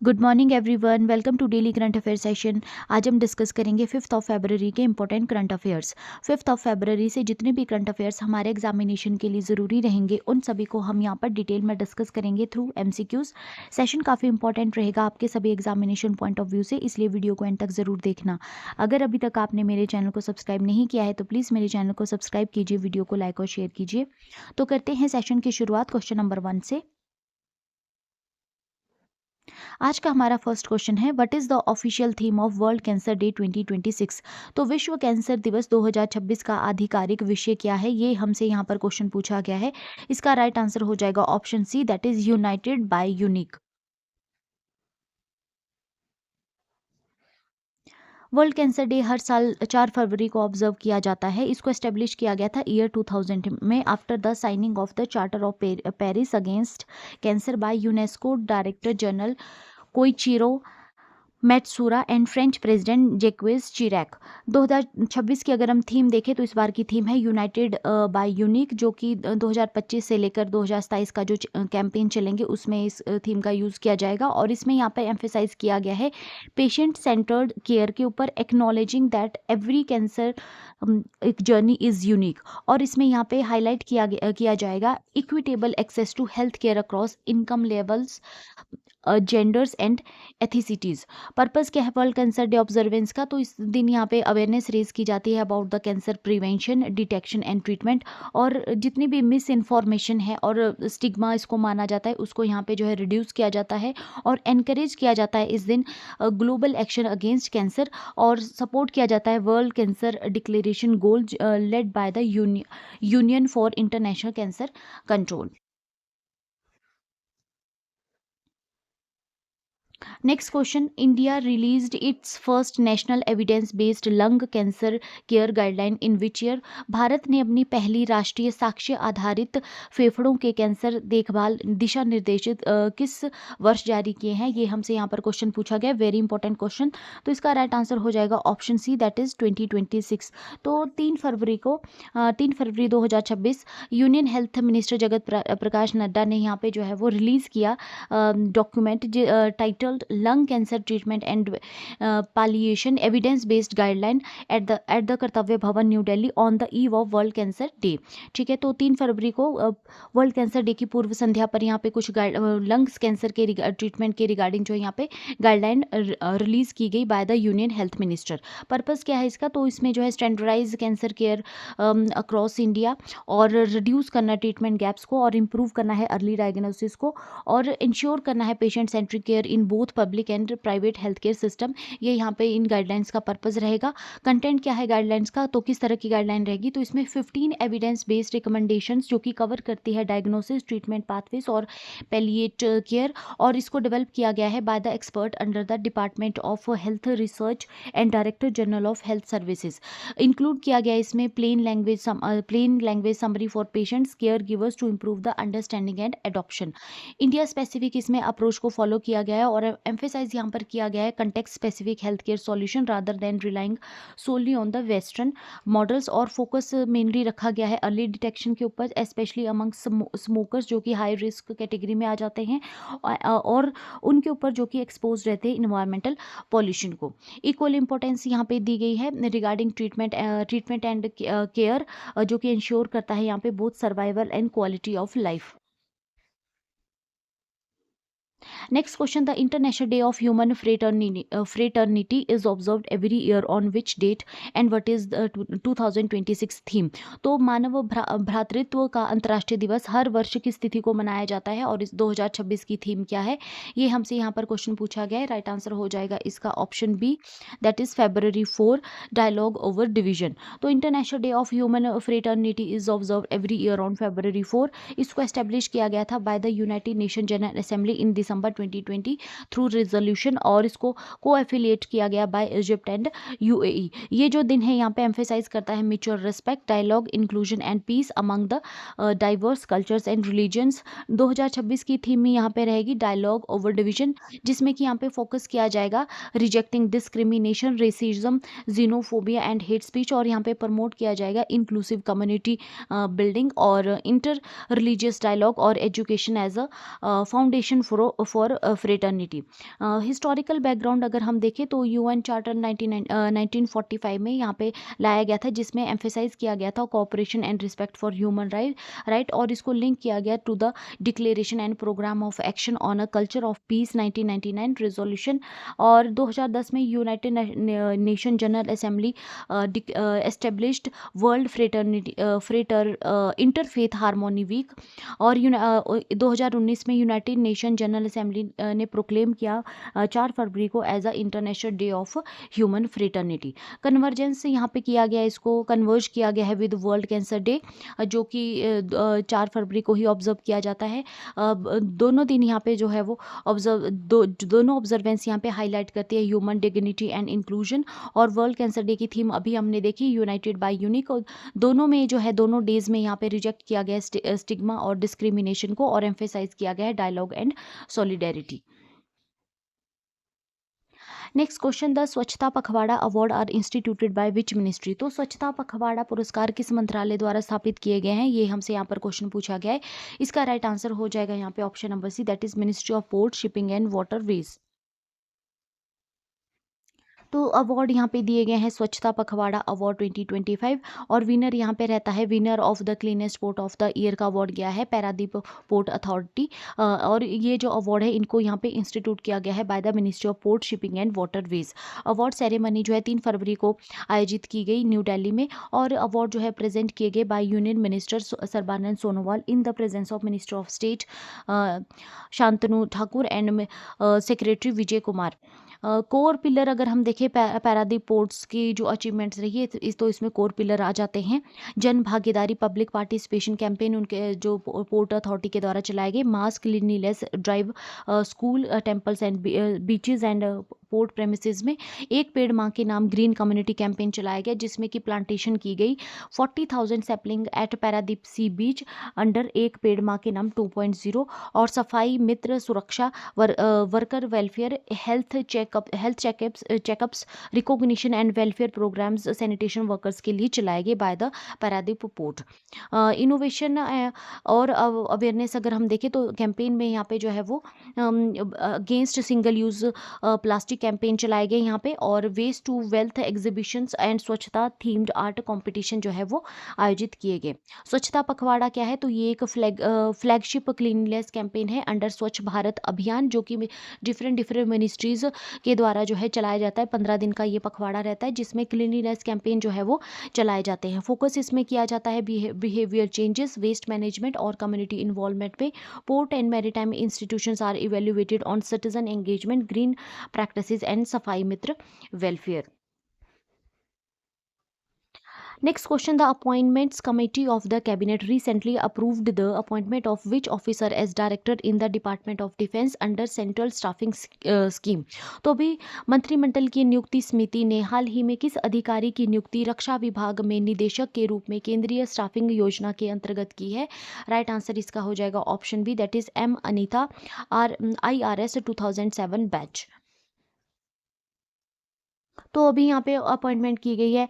Good morning everyone, welcome to daily current affair session. आज हम discuss करेंगे 5th of February के important current affairs. 5th of February से जितने भी करंट अफेयर्स हमारे एग्जामिनेशन के लिए ज़रूरी रहेंगे उन सभी को हम यहाँ पर डिटेल में डिस्कस करेंगे थ्रू एमसीक्यूज। सेशन काफ़ी इंपॉर्टेंट रहेगा आपके सभी एग्जामिनेशन पॉइंट ऑफ व्यू से, इसलिए वीडियो को एंड तक ज़रूर देखना। अगर अभी तक आपने मेरे चैनल को सब्सक्राइब नहीं किया है तो प्लीज़ मेरे चैनल को सब्सक्राइब कीजिए, वीडियो को लाइक और शेयर कीजिए। तो करते हैं सेशन की शुरुआत क्वेश्चन नंबर 1 से। आज का हमारा फर्स्ट क्वेश्चन है, what is the official theme of world cancer day 2026। तो विश्व कैंसर दिवस 2026 का आधिकारिक विषय क्या है, ये हमसे यहाँ पर क्वेश्चन पूछा गया है। इसका राइट आंसर हो जाएगा option C, that is united by unique. World cancer day हर साल 4 फरवरी को ऑब्जर्व किया जाता है। इसको एस्टेब्लिश किया गया था ईयर 2000 में after the signing of the charter of Paris against cancer by UNESCO director general Koichiro Matsuura and French president Jacques Chirac. 2026 की अगर हम थीम देखें तो इस बार की थीम है यूनाइटेड बाय यूनिक, जो कि 2025 से लेकर 2027 का जो कैंपेन चलेंगे उसमें इस थीम का यूज़ किया जाएगा। और इसमें यहाँ पर एम्फेसाइज किया गया है पेशेंट सेंटर्ड केयर के ऊपर, एक्नॉलेजिंग दैट एवरी कैंसर एक जर्नी इज़ यूनिक। और इसमें यहाँ पे हाईलाइट किया जाएगा equitable access to health care across income levels, genders and ethnicities. Purpose क्या है वर्ल्ड कैंसर डे ऑब्जर्वेंस का, तो इस दिन यहाँ पे अवेयरनेस रेज की जाती है about the cancer prevention, detection and treatment. और जितनी भी मिस इन्फॉर्मेशन है और स्टिग्मा इसको माना जाता है उसको यहाँ पे जो है रिड्यूस किया जाता है और एनकरेज किया जाता है इस दिन ग्लोबल एक्शन अगेंस्ट कैंसर। और सपोर्ट किया जाता है world cancer declaration goal led by the union for international cancer control. Next question, India released it's first national evidence based lung cancer care guideline in which year. Bharat ने अपनी पहली राष्ट्रीय साक्ष्य आधारित फेफड़ों के कैंसर देखभाल दिशा निर्देशित किस वर्ष जारी किए हैं, ये हमसे यहाँ पर क्वेश्चन पूछा गया, वेरी इंपॉर्टेंट क्वेश्चन। तो इसका राइट आंसर हो जाएगा ऑप्शन सी, दैट इज 2026। तो 3 फरवरी 2026 union health minister Jagat Prakash Nadda ने यहाँ पे जो है वो रिलीज़ किया document titled lung cancer treatment and palliation evidence based guideline at the Kartavya Bhavan new Delhi on the eve of world cancer day. ठीक है, तो 3 फरवरी को वर्ल्ड कैंसर डे की पूर्व संध्या पर यहाँ पे कुछ लंग्स कैंसर के ट्रीटमेंट के रिगार्डिंग जो यहाँ पे गाइडलाइन रिलीज की गई by the union health minister. Purpose क्या है इसका, तो इसमें जो है standardise cancer care across India और रिड्यूस करना ट्रीटमेंट गैप्स को और इम्प्रूव करना है अर्ली डायग्नोसिस को और इंश्योर करना है patient centric care in both public and private health care system. ये यहाँ पे इन गाइडलाइंस का पर्पस रहेगा। कंटेंट क्या है गाइडलाइंस का, तो किस तरह की गाइडलाइन रहेगी, तो इसमें 15 एविडेंस बेस्ड रिकमेंडेशंस जो कि कवर करती है डायग्नोसिस, ट्रीटमेंट पाथवेज और पैलिएट केयर। और इसको डेवलप किया गया है by the expert under the department of Health Research and Director General of Health Services. Include किया गया इसमें plain language summary for patients, care givers to improve the understanding and adoption. India specific इसमें approach को follow किया गया है और emphasise यहाँ पर किया गया है context specific health care solution rather than relying solely on the western models. और फोकस मेनली रखा गया है अर्ली डिटेक्शन के ऊपर, स्पेशली अमंग स्मोकर्स जो कि हाई रिस्क कैटेगरी में आ जाते हैं और उनके ऊपर जो कि एक्सपोज रहते हैं इन्वायरमेंटल पॉल्यूशन को। इक्वल इंपॉर्टेंस यहाँ पे दी गई है रिगार्डिंग ट्रीटमेंट एंड केयर जो कि इंश्योर करता है यहाँ पे both survival and quality of life. Next question, the International Day of Human Fraternity is observed every year on which date and what is the 2026 theme। तो मानव भ्रातृत्व का अंतर्राष्ट्रीय दिवस हर वर्ष की स्थिति को मनाया जाता है और इस 2026 की थीम क्या है, ये हमसे यहाँ पर क्वेश्चन पूछा गया है। राइट आंसर हो जाएगा इसका option B, that is February 4, dialogue over division. तो international day of human fraternity is observe every year on February 4। इसको एस्टेब्लिश किया गया था by the united nation general assembly in December 2020 through resolution और इसको को एफिलिएट किया गया बाय इजिप्ट एंड यूएई। ये जो दिन है यहाँ पे एम्फेसाइज करता है mutual respect, dialogue, inclusion and peace among the diverse cultures and religions. 2026 की थीम में यहाँ पे रहेगी डायलॉग ओवर डिवीजन, जिसमें कि यहाँ पे फोकस किया जाएगा rejecting discrimination, racism, xenophobia and hate speech. और यहाँ पे प्रमोट किया जाएगा इंक्लूसिव कम्युनिटी बिल्डिंग और इंटर रिलीजियस डायलॉग और education as a foundation for for fraternity. Historical background अगर हम देखें तो यूएन चार्टर 1945 में यहाँ पे लाया गया था, जिसमें एम्फेसाइज किया गया था cooperation and respect for human right, और इसको लिंक किया गया to the Declaration and Programme of Action on a Culture of Peace 1999 resolution. और 2010 में United nation general Assembly established World frater Interfaith Harmony Week. और 2019 में यूनाइटेड नेशन जनरल असेंबली ने proclaim किया 4 फरवरी को as a International day of human Fraternity. Convergence यहाँ पे किया गया, इसको कन्वर्ज किया गया है विद वर्ल्ड कैंसर डे, जो कि 4 फरवरी को ही ऑब्जर्व किया जाता है। दोनों दिन यहाँ पे जो है वो दोनों ऑब्जर्वेंस यहाँ पे हाईलाइट करती है ह्यूमन डिग्निटी एंड इंक्लूजन। और वर्ल्ड कैंसर डे की थीम अभी हमने देखी यूनाइटेड बाय यूनिक। दोनों में जो है दोनों डेज में यहाँ पे रिजेक्ट किया गया स्टिग्मा और डिस्क्रिमिनेशन को, और एम्फेसाइज किया गया है dialogue and solidarity. Next question, the Swachhta Pakhwada award are instituted by which ministry. तो स्वच्छता पखवाड़ा पुरस्कार किस मंत्रालय द्वारा स्थापित किए गए हैं, ये हमसे यहाँ पर क्वेश्चन पूछा गया है। इसका राइट आंसर हो जाएगा यहाँ पे option number C, that is Ministry of Port shipping and Waterways. तो अवार्ड यहाँ पे दिए गए हैं स्वच्छता पखवाड़ा अवार्ड 2025, और विनर यहाँ पे रहता है, winner of the cleanest port of the year का अवार्ड गया है पैरादीप पोर्ट अथॉरिटी। और ये जो अवार्ड है इनको यहाँ पे इंस्टीट्यूट किया गया है by the ministry of Port shipping and waterways. Award ceremony जो है 3 फरवरी को आयोजित की गई न्यू दिल्ली में, और अवार्ड जो है प्रेजेंट किए गए bye union minister Sarbananda Sonowal in the presence of minister of state Shantanu Thakur and secretary Vijay Kumar. Core pillar अगर हम देखें पैरादीप पोर्ट्स की जो अचीवमेंट्स रही है, तो इसमें कोर पिलर आ जाते हैं। जन भागीदारी पब्लिक पार्टिसिपेशन कैंपेन उनके जो पोर्ट अथॉरिटी के द्वारा चलाए गए, mass cleanliness drive, school temples and beaches and port premises में एक पेड़ माँ के नाम ग्रीन कम्युनिटी कैंपेन चलाया गया, जिसमें कि प्लांटेशन की गई 40,000 सैपलिंग एट पैरादीप सी बीच अंडर एक पेड़ माँ के नाम 2.0। और Safai Mitra Suraksha worker welfare health checkups recognition and welfare programmes sanitation workers के लिए चलाए गए by the Paradip port. Innovation और अवेयरनेस अगर हम देखें तो कैंपेन में यहाँ पे जो है वो against single use plastic campaign चलाए गए यहाँ पे, और waste to wealth exhibitions and Swachhta themed art competition जो है वो आयोजित किए गए। स्वच्छता पखवाड़ा क्या है, तो ये एक फ्लैगशिप क्लीनलीनेस कैंपेन है अंडर स्वच्छ भारत अभियान, जो कि डिफरेंट मिनिस्ट्रीज के द्वारा जो है चलाया जाता है। 15 दिन का ये पखवाड़ा रहता है, जिसमें क्लीनलीनेस कैंपेन जो है वो चलाए जाते हैं। फोकस इसमें किया जाता है बिहेवियर चेंजेस, वेस्ट मैनेजमेंट और कम्युनिटी इन्वॉल्वमेंट पे। Port and maritime institutions are evaluated on citizen engagement, green practices and Safai Mitra welfare. Next question, the Appointments Committee of the Cabinet recently approved the appointment of which officer as director in the Department of Defense under Central Staffing Scheme। तो अभी मंत्रिमंडल की नियुक्ति समिति ने हाल ही में किस अधिकारी की नियुक्ति रक्षा विभाग में निदेशक के रूप में केंद्रीय स्टाफिंग योजना के अंतर्गत की है। राइट आंसर इसका हो जाएगा option B, that is M Anita, IRS 2007 batch. तो अभी यहाँ पे अपॉइंटमेंट की गई है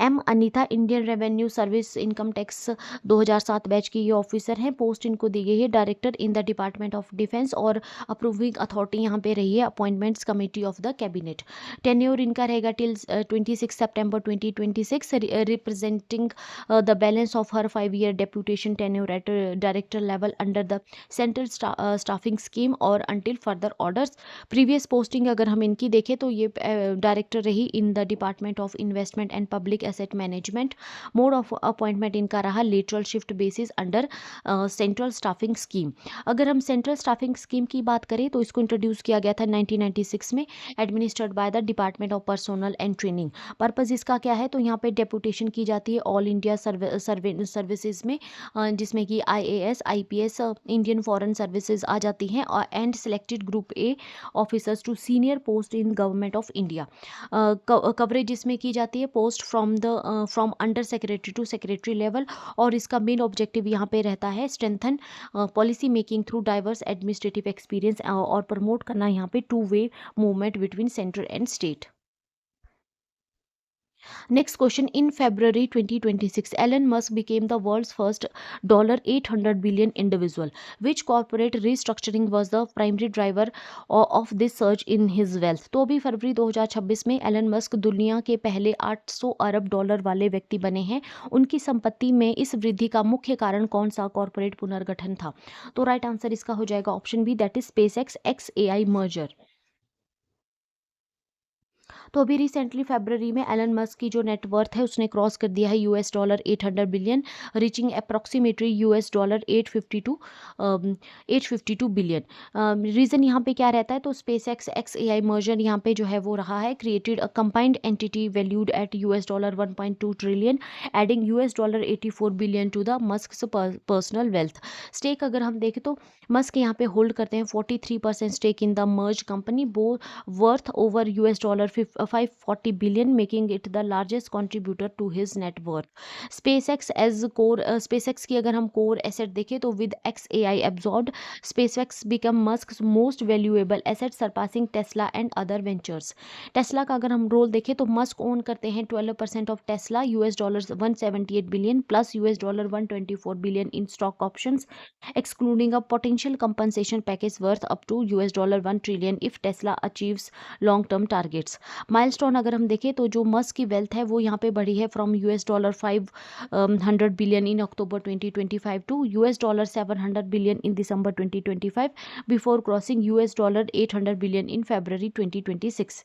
M Anita, Indian Revenue Service income tax 2007 batch की ये ऑफिसर हैं। पोस्ट इनको दी गई है director in the department of Defence, और अप्रूविंग अथॉरिटी यहाँ पे रही है Appointments Committee of the Cabinet. Tenure इनका रहेगा टिल 26 सितंबर 2026, representing the balance of her 5 year deputation tenure at director level under the central staffing scheme और until further orders. Previous posting अगर हम इनकी देखें तो ये डायरेक्टर रही in the department of investment and public asset management. Mode of appointment इनका रहा lateral shift basis under central staffing scheme. अगर हम सेंट्रल स्टाफिंग स्कीम की बात करें तो इसको इंट्रोड्यूस किया गया था 1996 में, administered by the department of personal and training. Purpose इसका क्या है, तो यहाँ पे डेपुटेशन की जाती है ऑल इंडिया सर्विसेज में, जिसमें कि IAS IPS Indian foreign services आ जाती हैं, and selected group A officers to senior post in government of India. Coverage इसमें की जाती है post from under secretary to secretary level, और इसका मेन ऑब्जेक्टिव यहाँ पे रहता है strengthen policy making through diverse administrative experience, और प्रमोट करना यहाँ पे 2 way movement between central and state. Next question. In February 2026, Elon Musk became the world's first $800 billion individual. Which corporate restructuring was the primary driver of this surge in his wealth? तो अभी फरवरी 2026 में Elon Musk दुनिया के पहले 800 अरब dollar वाले व्यक्ति बने हैं। उनकी संपत्ति में इस वृद्धि का मुख्य कारण कौन सा कॉर्पोरेट पुनर्गठन था? तो राइट आंसर इसका हो जाएगा option B, that is SpaceX XAI merger. तो अभी रिसेंटली फरवरी में एलन मस्क की जो नेटवर्थ है उसने क्रॉस कर दिया है $800 billion, reaching approximately $852 billion. Reason यहाँ पे क्या रहता है? तो स्पेस एक्स XAI मर्जर यहाँ पे जो है वो रहा है, created a combined entity valued at $1.2 trillion, adding $84 billion to the Musk personal wealth. Stake अगर हम देखें तो मस्क यहाँ पे होल्ड करते हैं 43% stake in the merge company, बो worth over $540 billion, making it the largest contributor to his net worth. SpaceX as core SpaceX की अगर हम core asset देखें तो with XAI absorbed, SpaceX become Musk's most valuable asset, surpassing Tesla and other ventures. Tesla का अगर हम role देखें तो मस्क ओन करते हैं 12% of Tesla, $178 billion plus $124 billion in stock options, excluding a potential compensation package worth up to $1 trillion if Tesla achieves long term targets. Milestone अगर हम देखें तो जो मस्क की वेल्थ है वो यहाँ पे बढ़ी है from $500 billion in October 2025 to $700 billion in December 2025 before crossing $800 billion in February 2026।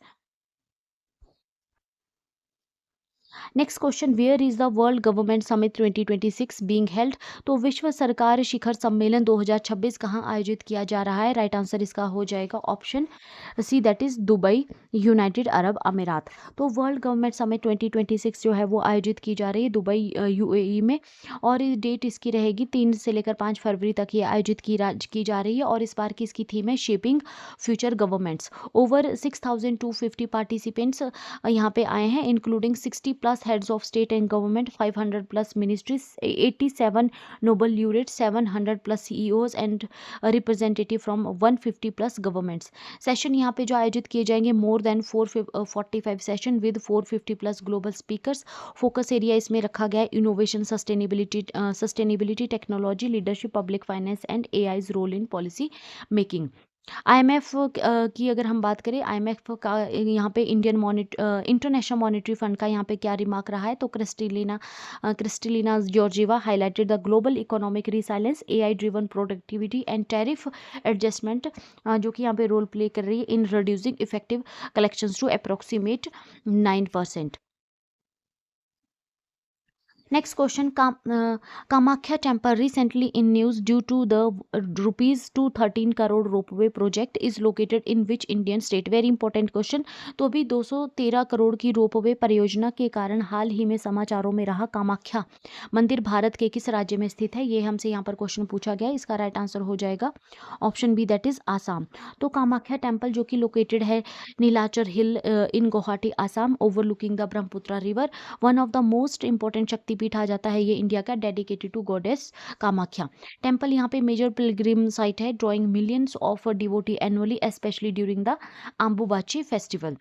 Next question, where is the world government summit 2026 being held? तो विश्व सरकार शिखर सम्मेलन 2026 कहाँ आयोजित किया जा रहा है? राइट आंसर इसका हो जाएगा option C, that is Dubai, United Arab Emirates. तो वर्ल्ड गवर्नमेंट समिट 2026 जो है वो आयोजित की जा रही है दुबई UAE में, और इस डेट इसकी रहेगी 3 से लेकर 5 फरवरी तक ये आयोजित की जा रही है, और इस बार की इसकी थीम है shaping future governments. Over 6250 participants यहाँ पे आए हैं, including 60 plus heads of state and government, 500 plus ministries, 87 Nobel laureate, 700 plus CEOs and representative from 150 plus governments. Session यहाँ पे जो आयोजित किए जाएंगे more than 445 session with 450 plus global speakers. Focus area इसमें रखा गया है innovation, sustainability, technology, leadership, public finance and AI's role in policy making. IMF की अगर हम बात करें, IMF का यहाँ पे इंटरनेशनल मॉनेटरी फंड का यहाँ पे क्या रिमार्क रहा है? तो Kristalina Georgieva highlighted the global economic resilience, AI driven productivity and tariff adjustment, जो कि यहाँ पे रोल प्ले कर रही है in reducing effective collections to approximate 9%। Next question, Kamakhya temple recently in news due to the ₹213 crore ropeway project is located in which Indian state? Very important question. तो अभी 213 करोड़ की रोपवे परियोजना के कारण हाल ही में समाचारों में रहा कामाख्या मंदिर भारत के किस राज्य में स्थित है? ये हमसे यहाँ पर क्वेश्चन पूछा गया है। इसका राइट आंसर हो जाएगा option B, that is Assam. तो कामाख्या टेम्पल जो कि लोकेटेड है Nilachal hill in Guwahati Assam, overlooking the Brahmaputra river, one of the most important शक्तिपीठ आ जाता है ये इंडिया का, dedicated to goddess Kamakhya. Temple यहाँ पे मेजर पिलग्रिम साइट है, drawing millions of devotee annually, especially during the Ambubachi festival.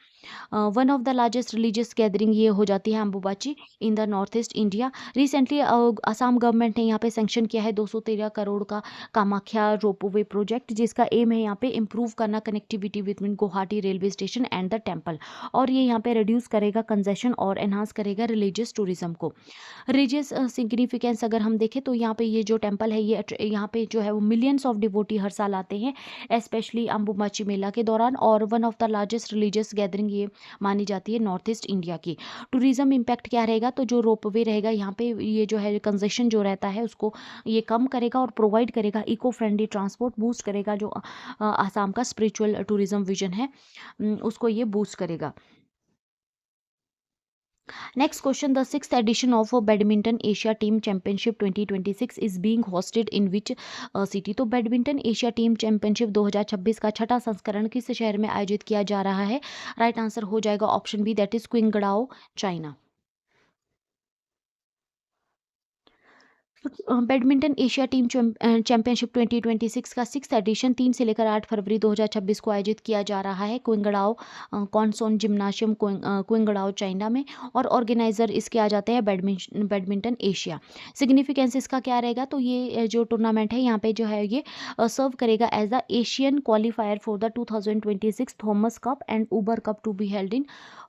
One of the largest religious gathering ये हो जाती है Ambubachi in the north east India. Recently Assam government ने यहाँ पे सेंक्शन किया है 213 करोड़ का कामाख्या रोपवे प्रोजेक्ट, जिसका एम है यहाँ पे इम्प्रूव करना connectivity between Guwahati railway station and the temple, और ये यहाँ पे रिड्यूस करेगा कंजेशन और एनहांस करेगा रिलीजियस टूरिज्म को। रिलीजियस सिग्निफिकेंस अगर हम देखें तो यहाँ पे ये जो टेम्पल है ये यहाँ पे जो है वो मिलियंस ऑफ डिवोटी हर साल आते हैं, स्पेशली अम्बुबाची मेला के दौरान, और one of the largest religious gathering ये मानी जाती है नॉर्थ ईस्ट इंडिया की। टूरिज्म इम्पैक्ट क्या रहेगा? तो जो रोपवे रहेगा यहाँ पे ये जो है कंजेशन जो रहता है उसको ये कम करेगा और प्रोवाइड करेगा इको फ्रेंडली ट्रांसपोर्ट, बूस्ट करेगा जो आसाम का स्पिरिचुअल टूरिज्म विजन है उसको ये बूस्ट करेगा। Next question, the sixth edition of Badminton Asia Team Championship 2026 is being hosted in which city? तो बैडमिंटन एशिया टीम चैंपियनशिप 2026 का छठा संस्करण किस शहर में आयोजित किया जा रहा है? राइट आंसर हो जाएगा option B, that is Qingdao, China. Badminton Asia team championship 2026 का सिक्स एडिशन 3 से लेकर 8 फरवरी 2026 को आयोजित किया जा रहा है क्विंगड़ाओ कॉन्सोन जिम्नाशियम क्विंगड़ाओ चाइना में, और ऑर्गेनाइजर इसके आ जाते हैं बैडमिंटन एशिया। सिग्निफिकेंस इसका क्या रहेगा, तो ये जो टूर्नामेंट है यहाँ पे जो है ये सर्व करेगा as the Asian qualifier for the 2026 Thomas cup and Uber cup to be held in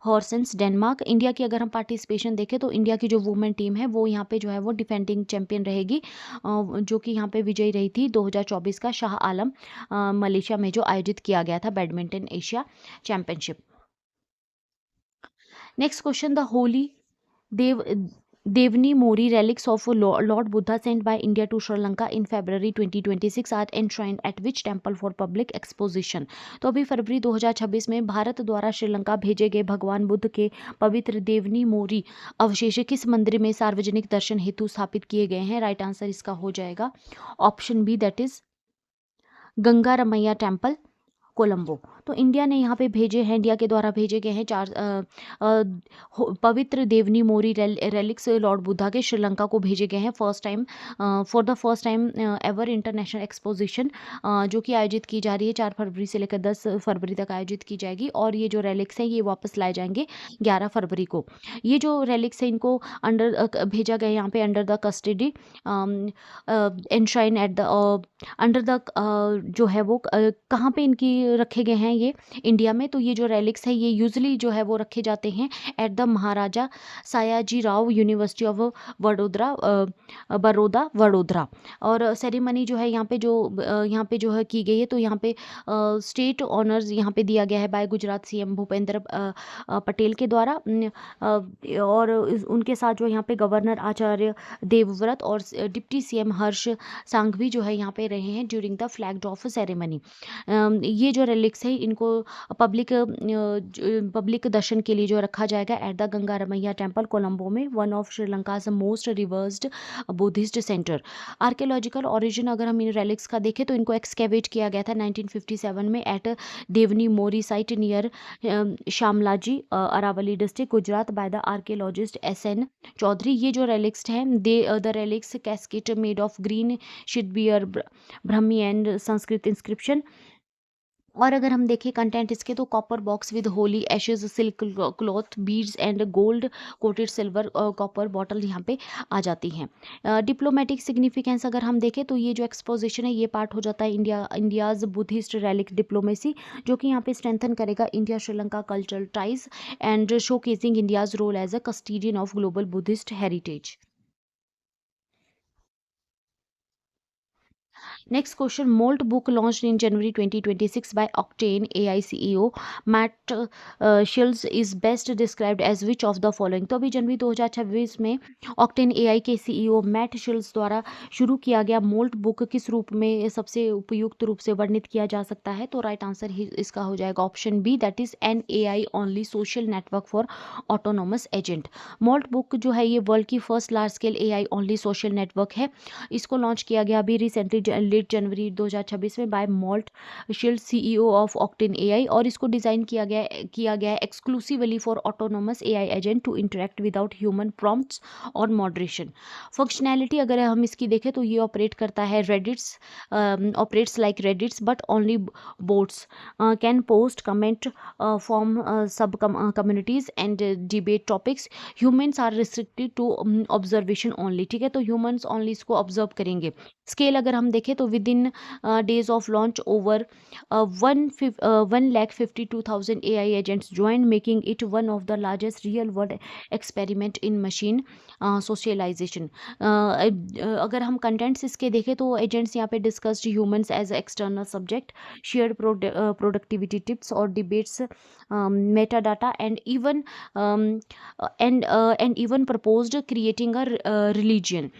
Horsens Denmark. India की अगर हम पार्टिसिपेशन देखें तो इंडिया की जो वुमेन टीम है वो यहाँ पे जो है वो डिफेंडिंग चैंपियन रहेगी, जो कि यहाँ पे विजयी रही थी 2024 का शाह आलम मलेशिया में जो आयोजित किया गया था badminton Asia championship. Next question, the holy देव Devni Mori relics of Lord Buddha sent by India to Sri Lanka in February 2026 are enshrined at which temple for public exposition? तो अभी फरवरी 2026 में भारत द्वारा श्रीलंका भेजे गए भगवान बुद्ध के पवित्र देवनी मोरी अवशेष किस मंदिर में सार्वजनिक दर्शन हेतु स्थापित किए गए हैं? राइट आंसर इसका हो जाएगा option B, that is Gangaramaya temple, Colombo. तो इंडिया ने यहाँ पे भेजे हैं, इंडिया के द्वारा भेजे गए हैं पवित्र देवनी मोरी रेलिक्स लॉर्ड बुद्धा के श्रीलंका को भेजे गए हैं first time, for the first time ever international exposition, जो कि आयोजित की जा रही है 4 फरवरी से लेकर 10 फरवरी तक आयोजित की जाएगी, और ये जो रेलिक्स हैं ये वापस लाए जाएंगे 11 फरवरी को। ये जो रेलिक्स है इनको अंडर भेजा गया यहाँ पे under the custody enshrine at the under the जो है वो कहाँ पे इनकी रखे गए हैं ये इंडिया में, तो ये जो रेलिक्स है ये यूजली जो है वो रखे जाते हैं at the Maharaja Sayaji Rao university of Baroda Vadodara. और सेरेमनी जो है यहाँ पे यहाँ पे जो है की गई है, तो यहाँ पे स्टेट ऑनर्स यहाँ पे दिया गया है बाय गुजरात सीएम भूपेंद्र पटेल के द्वारा, और उनके साथ जो यहाँ पे गवर्नर आचार्य देवव्रत और डिप्टी सीएम हर्ष सांघवी जो है यहाँ पे रहे हैं during the flag of ceremony. ये जो रेलिक्स है इनको पब्लिक दर्शन के लिए जो रखा जाएगा at the Gangaramaya temple Colombo में, one of Sri Lanka's most revered Buddhist centre. Archaeological origin अगर हम इन रेलिक्स का देखें तो इनको एक्सकेवेट किया गया था 1957 में at Devni Mori site near Shamlaji Aravalli district Gujarat by the archaeologist SN Chaudhary. ये जो रेलिक्स हैं the relics casket made of green schist bear Brahmi and Sanskrit inscription. और अगर हम देखें कंटेंट इसके तो copper box with holy ashes silk cloth beads and gold coated silver copper bottle यहाँ पे आ जाती हैं। डिप्लोमेटिक सिग्निफिकेंस अगर हम देखें तो ये जो एक्सपोजिशन है ये पार्ट हो जाता है इंडियाज बुद्धिस्ट रैलिक डिप्लोमेसी, जो कि यहाँ पे स्ट्रेंथन करेगा India Sri Lanka cultural ties and showcasing India's role as a custodian of global Buddhist heritage. Next question, Molt book launched in January 2026 by Octane AI CEO Matt Shields is best described as which of the following? तो अभी जनवरी 2026 में Octane AI के CEO mat shills द्वारा शुरू किया गया moult book किस रूप में सबसे उपयुक्त रूप से वर्णित किया जा सकता है? तो राइट आंसर इसका हो जाएगा option B, that is an AI only social network for autonomous agent. Moltbook जो है ये वर्ल्ड की first large scale AI only social network है। इसको लॉन्च किया गया अभी रिसेंटली लेट जनवरी 2026 में by Matt Schlicht CEO of Octane AI, और इसको डिज़ाइन किया गया है exclusively for autonomous AI agent to interact without human prompts और मॉडरेशन। फंक्शनैलिटी अगर हम इसकी देखें तो ये ऑपरेट करता है operates like Reddit's but only bots can post comment form sub communities and debate topics. Humans are restricted to observation only, ठीक है, तो ह्यूमन्स ओनली इसको ऑब्जर्व करेंगे। स्केल अगर हम देखें तो with in days of launch over 1,52,000 AI agents join making it one of the largest real world experiment in machine socialization. अगर हम कंटेंट्स इसके देखें तो एजेंट्स यहाँ पे discussed humans as external subject, share productivity tips और debates, meta data and even proposed creating a religion.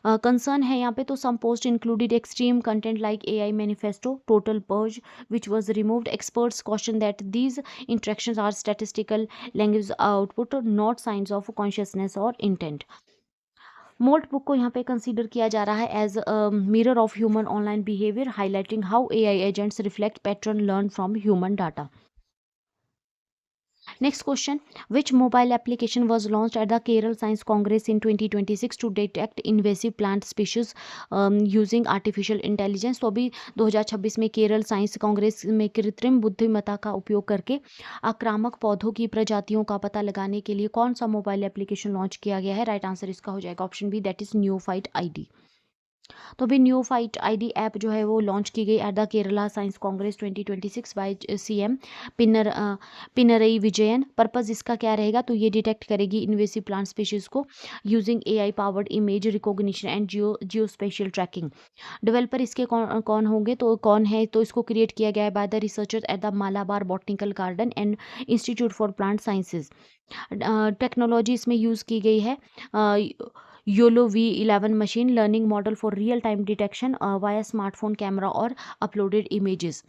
Concern है यहाँ पे तो some post included extreme content like AI manifesto total purge which was removed. Experts caution that these interactions are statistical language output not science of consciousness और intent. Moltbook को यहाँ पे consider किया जा रहा है as mirror of human online behaviour, highlighting how AI agents reflect pattern learn from human data. Next question, which mobile application was launched at the Kerala Science Congress in 2026 to detect invasive plant species using artificial intelligence? तो अभी 2026 में Kerala science Congress में कृत्रिम बुद्धिमत्ता का उपयोग करके आक्रामक पौधों की प्रजातियों का पता लगाने के लिए कौन सा मोबाइल एप्लीकेशन लॉन्च किया गया है? राइट आंसर इसका हो जाएगा option B, that is Newfight ID. तो अभी न्यूफाइट आईडी ऐप जो है वो लॉन्च की गई at the Kerala science congress 2026 by CM Pinarayi Vijayan. Purpose इसका क्या रहेगा? तो ये डिटेक्ट करेगी इन्वेसिव प्लांट स्पीशीज को using AI powered image recognition and geo spatial tracking. Developer इसके कौन होंगे? तो कौन है? तो इसको क्रिएट किया गया है by the researcher at the Malabar botanical garden and institute for plant sciences. Technology इसमें यूज़ की गई है YOLO V11 machine learning model for real time detection via smartphone camera और अपलोडेड इमेजेस।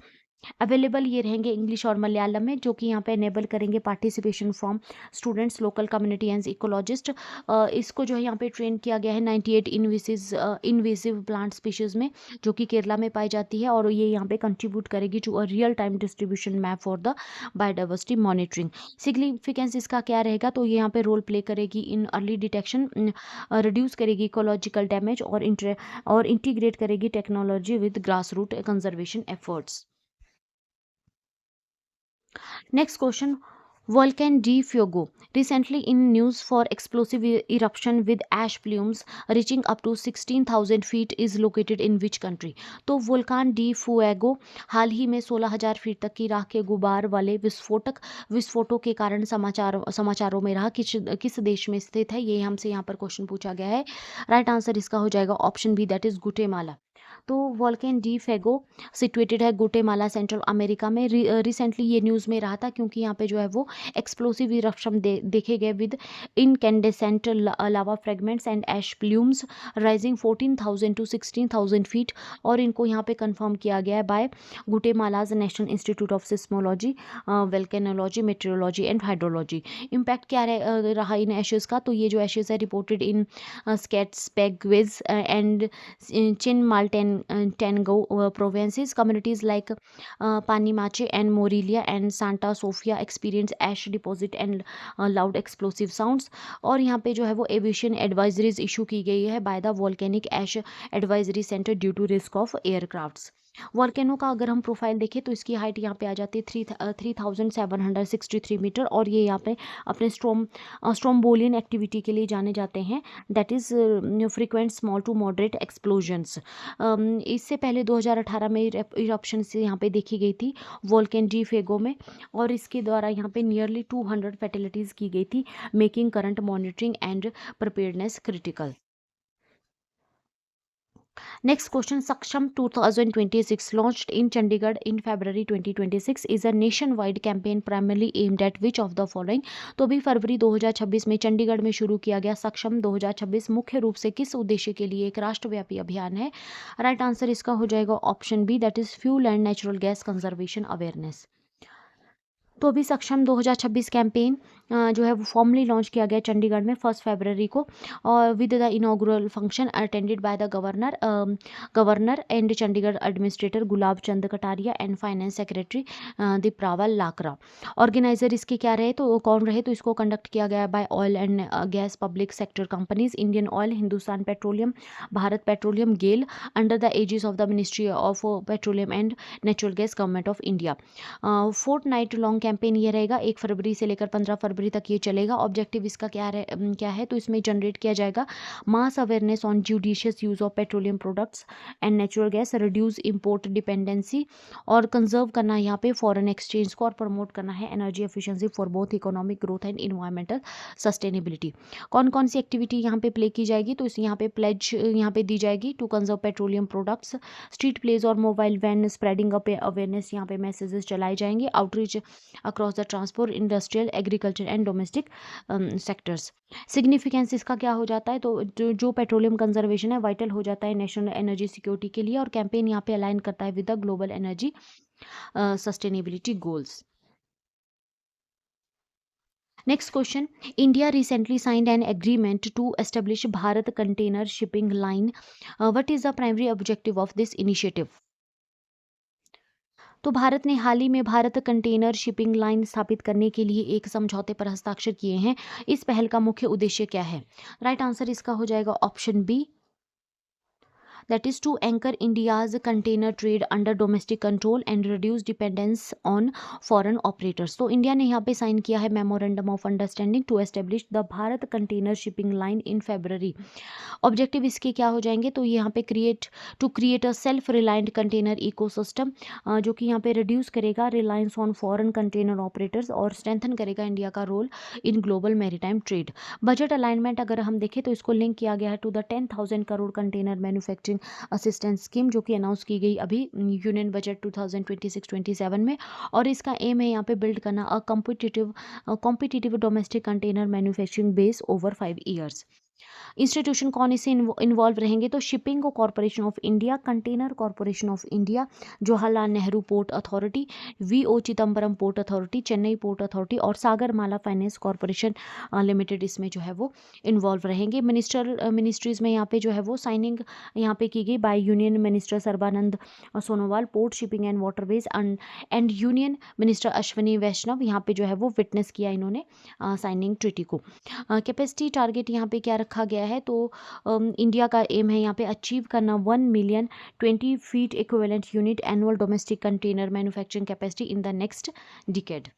अवेलेबल ये रहेंगे इंग्लिश और मलयालम में, जो कि यहाँ पे एनेबल करेंगे participation from students, local community and ecologist. इसको जो है यहाँ पे ट्रेन किया गया है 98 इन्वेसिव प्लांट स्पीशीज में, जो कि केरला में पाई जाती है, और ये यहाँ पे कंट्रीब्यूट करेगी to a real time distribution map for the biodiversity monitoring. Significance इसका क्या रहेगा? तो ये यहाँ पे रोल प्ले करेगी इन अर्ली डिटेक्शन, रिड्यूस करेगी इकोलॉजिकल डैमेज और इंटीग्रेट करेगी technology with grass root conservation efforts. Next question, Volcan de Fuego recently in news for explosive eruption with ash plumes reaching up to 16,000 feet is located in which country? तो Volkan D Fuego हाल ही में 16,000 feet तक की राख के गुबार वाले विस्फोटों के कारण समाचारों में रहा। किस देश में स्थित है? ये हमसे यहाँ पर क्वेश्चन पूछा गया है। राइट आंसर इसका हो जाएगा ऑप्शन बी, दैट इज गुटेमाला। तो वोल्केन डी फेगो सिचुएटेड है गुटेमाला सेंट्रल अमेरिका में। रिसेंटली ये न्यूज़ में रहा था क्योंकि यहाँ पे जो है वो एक्सप्लोसिव इरप्शन देखे गए with incandescent lava fragments and ash plumes rising 14,000 to 16,000 feet, और इनको यहाँ पे कंफर्म किया गया है by Guatemala's national institute of seismology, volcanology, meteorology and hydrology. Impact क्या रहा इन एशेज़ का? तो ये जो एशेज़ है reported in Sacatepequez and Chinmaltengo provinces. Communities like Panimache and Morelia and Santa Sofia experience ash deposit and loud explosive sounds. और यहाँ पे जो है वो एविएशन एडवाइजरीज इशू की गई है by the volcanic ash advisory centre due to risk of aircrafts. Volcano का अगर हम प्रोफाइल देखें तो इसकी हाइट यहाँ पे आ जाती है 3,763 मीटर, और ये यहाँ पे अपने स्ट्रोम्बोलियन एक्टिविटी के लिए जाने जाते हैं, that is frequent small to moderate explosions. इससे पहले 2018 में इरप्शन से यहाँ पे देखी गई थी वोल्केन डी फेगो में, और इसके द्वारा यहाँ पे नियरली 200 फैटिलिटीज़ की गई थी, making current monitoring and preparedness critical. Next question, Saksham 2026 launched in Chandigarh in February 2026 is a nationwide campaign primarily aimed at which of the following? तो अभी फरवरी 2026 में चंडीगढ़ में शुरू किया गया सक्षम 2026 मुख्य रूप से किस उद्देश्य के लिए एक राष्ट्रव्यापी अभियान है? राइट आंसर इसका हो जाएगा option B, that is fuel and natural gas conservation awareness. तो अभी सक्षम 2026 कैंपेन जो है वो फॉर्मली लॉन्च किया गया चंडीगढ़ में 1 फरवरी को, और with the inaugural function attended by the governor and Chandigarh administrator Gulab Chand Kataria and finance secretary Diprava Lakra. Organiser इसके क्या रहे? तो कौन रहे? तो इसको कंडक्ट किया गया by oil and gas public sector companies, Indian Oil, Hindustan Petroleum, Bharat Petroleum, GAIL, under the aegis of the ministry of petroleum and natural gas government of India. Fortnight long campaign ये रहेगा, 1 फरवरी से लेकर 15 फरवरी तक ये चलेगा। ऑब्जेक्टिव इसका क्या है? तो इसमें जनरेट किया जाएगा mass awareness on judicious use of petroleum products and natural gas, reduce import dependency, और कंजर्व करना है यहाँ पे फॉरेन एक्सचेंज को, और प्रमोट करना है energy efficiency for both economic growth and environmental sustainability. कौन कौन सी एक्टिविटी यहाँ पे प्ले की जाएगी? तो इस यहाँ पे प्लेज यहाँ पे दी जाएगी to conserve petroleum products, street plays और mobile van spreading up awareness, यहाँ पे मैसेजेस चलाए जाएंगे, outreach across the transport, industrial, agriculture and domestic sectors. Significance इसका क्या हो जाता है? तो जो पेट्रोलियम कंजर्वेशन है वाइटल हो जाता है नेशनल एनर्जी सिक्योरिटी के लिए, और कैंपेन यहाँ पे अलाइन करता है with the global energy sustainability goals. Next question, India recently signed an agreement to establish Bharat Container Shipping Line. What is the primary objective of this initiative? तो भारत ने हाल ही में भारत कंटेनर शिपिंग लाइन स्थापित करने के लिए एक समझौते पर हस्ताक्षर किए हैं। इस पहल का मुख्य उद्देश्य क्या है? राइट आंसर इसका हो जाएगा option B, that is to anchor India's container trade under domestic control and reduce dependence on foreign operators। तो इंडिया ने यहाँ पे साइन किया है memorandum of understanding to establish the Bharat container shipping line in February. Objective इसके क्या हो जाएंगे? तो यहाँ पे create a self reliant container ecosystem, जो कि यहाँ पे रिड्यूस करेगा reliance on foreign container operators और स्ट्रेंथन करेगा इंडिया का role in global maritime trade. Budget alignment अगर हम देखें तो इसको लिंक किया गया है to the 10,000 crore container manufacturing assistance scheme, जो कि अनाउंस की गई अभी यूनियन बजट 2026-27 में। और इसका एम है यहाँ पे बिल्ड करना a competitive domestic container manufacturing base over 5 years. Institution कौन इससे इन्वॉल्व रहेंगे? तो shipping corporation of India, container corporation of India, Jawaharlal Nehru port authority, VO Chidambaram port authority, Chennai port authority और सागरमाला फाइनेंस कॉरपोरेशन लिमिटेड इसमें जो है वो इन्वॉल्व रहेंगे। मिनिस्ट्रीज में यहाँ पे जो है वो साइनिंग यहाँ पे की गई by union minister Sarbananda Sonowal, port shipping and waterways and union minister Ashwini Vaishnaw यहाँ पे जो है वो विटनेस किया इन्होंने साइनिंग ट्रिटी को। कैपेसिटी टारगेट यहाँ पे क्या रखा गया है? तो इंडिया का एम है यहाँ पे अचीव करना 1,020,000 feet equivalent unit annual domestic container manufacturing capacity in the next decade.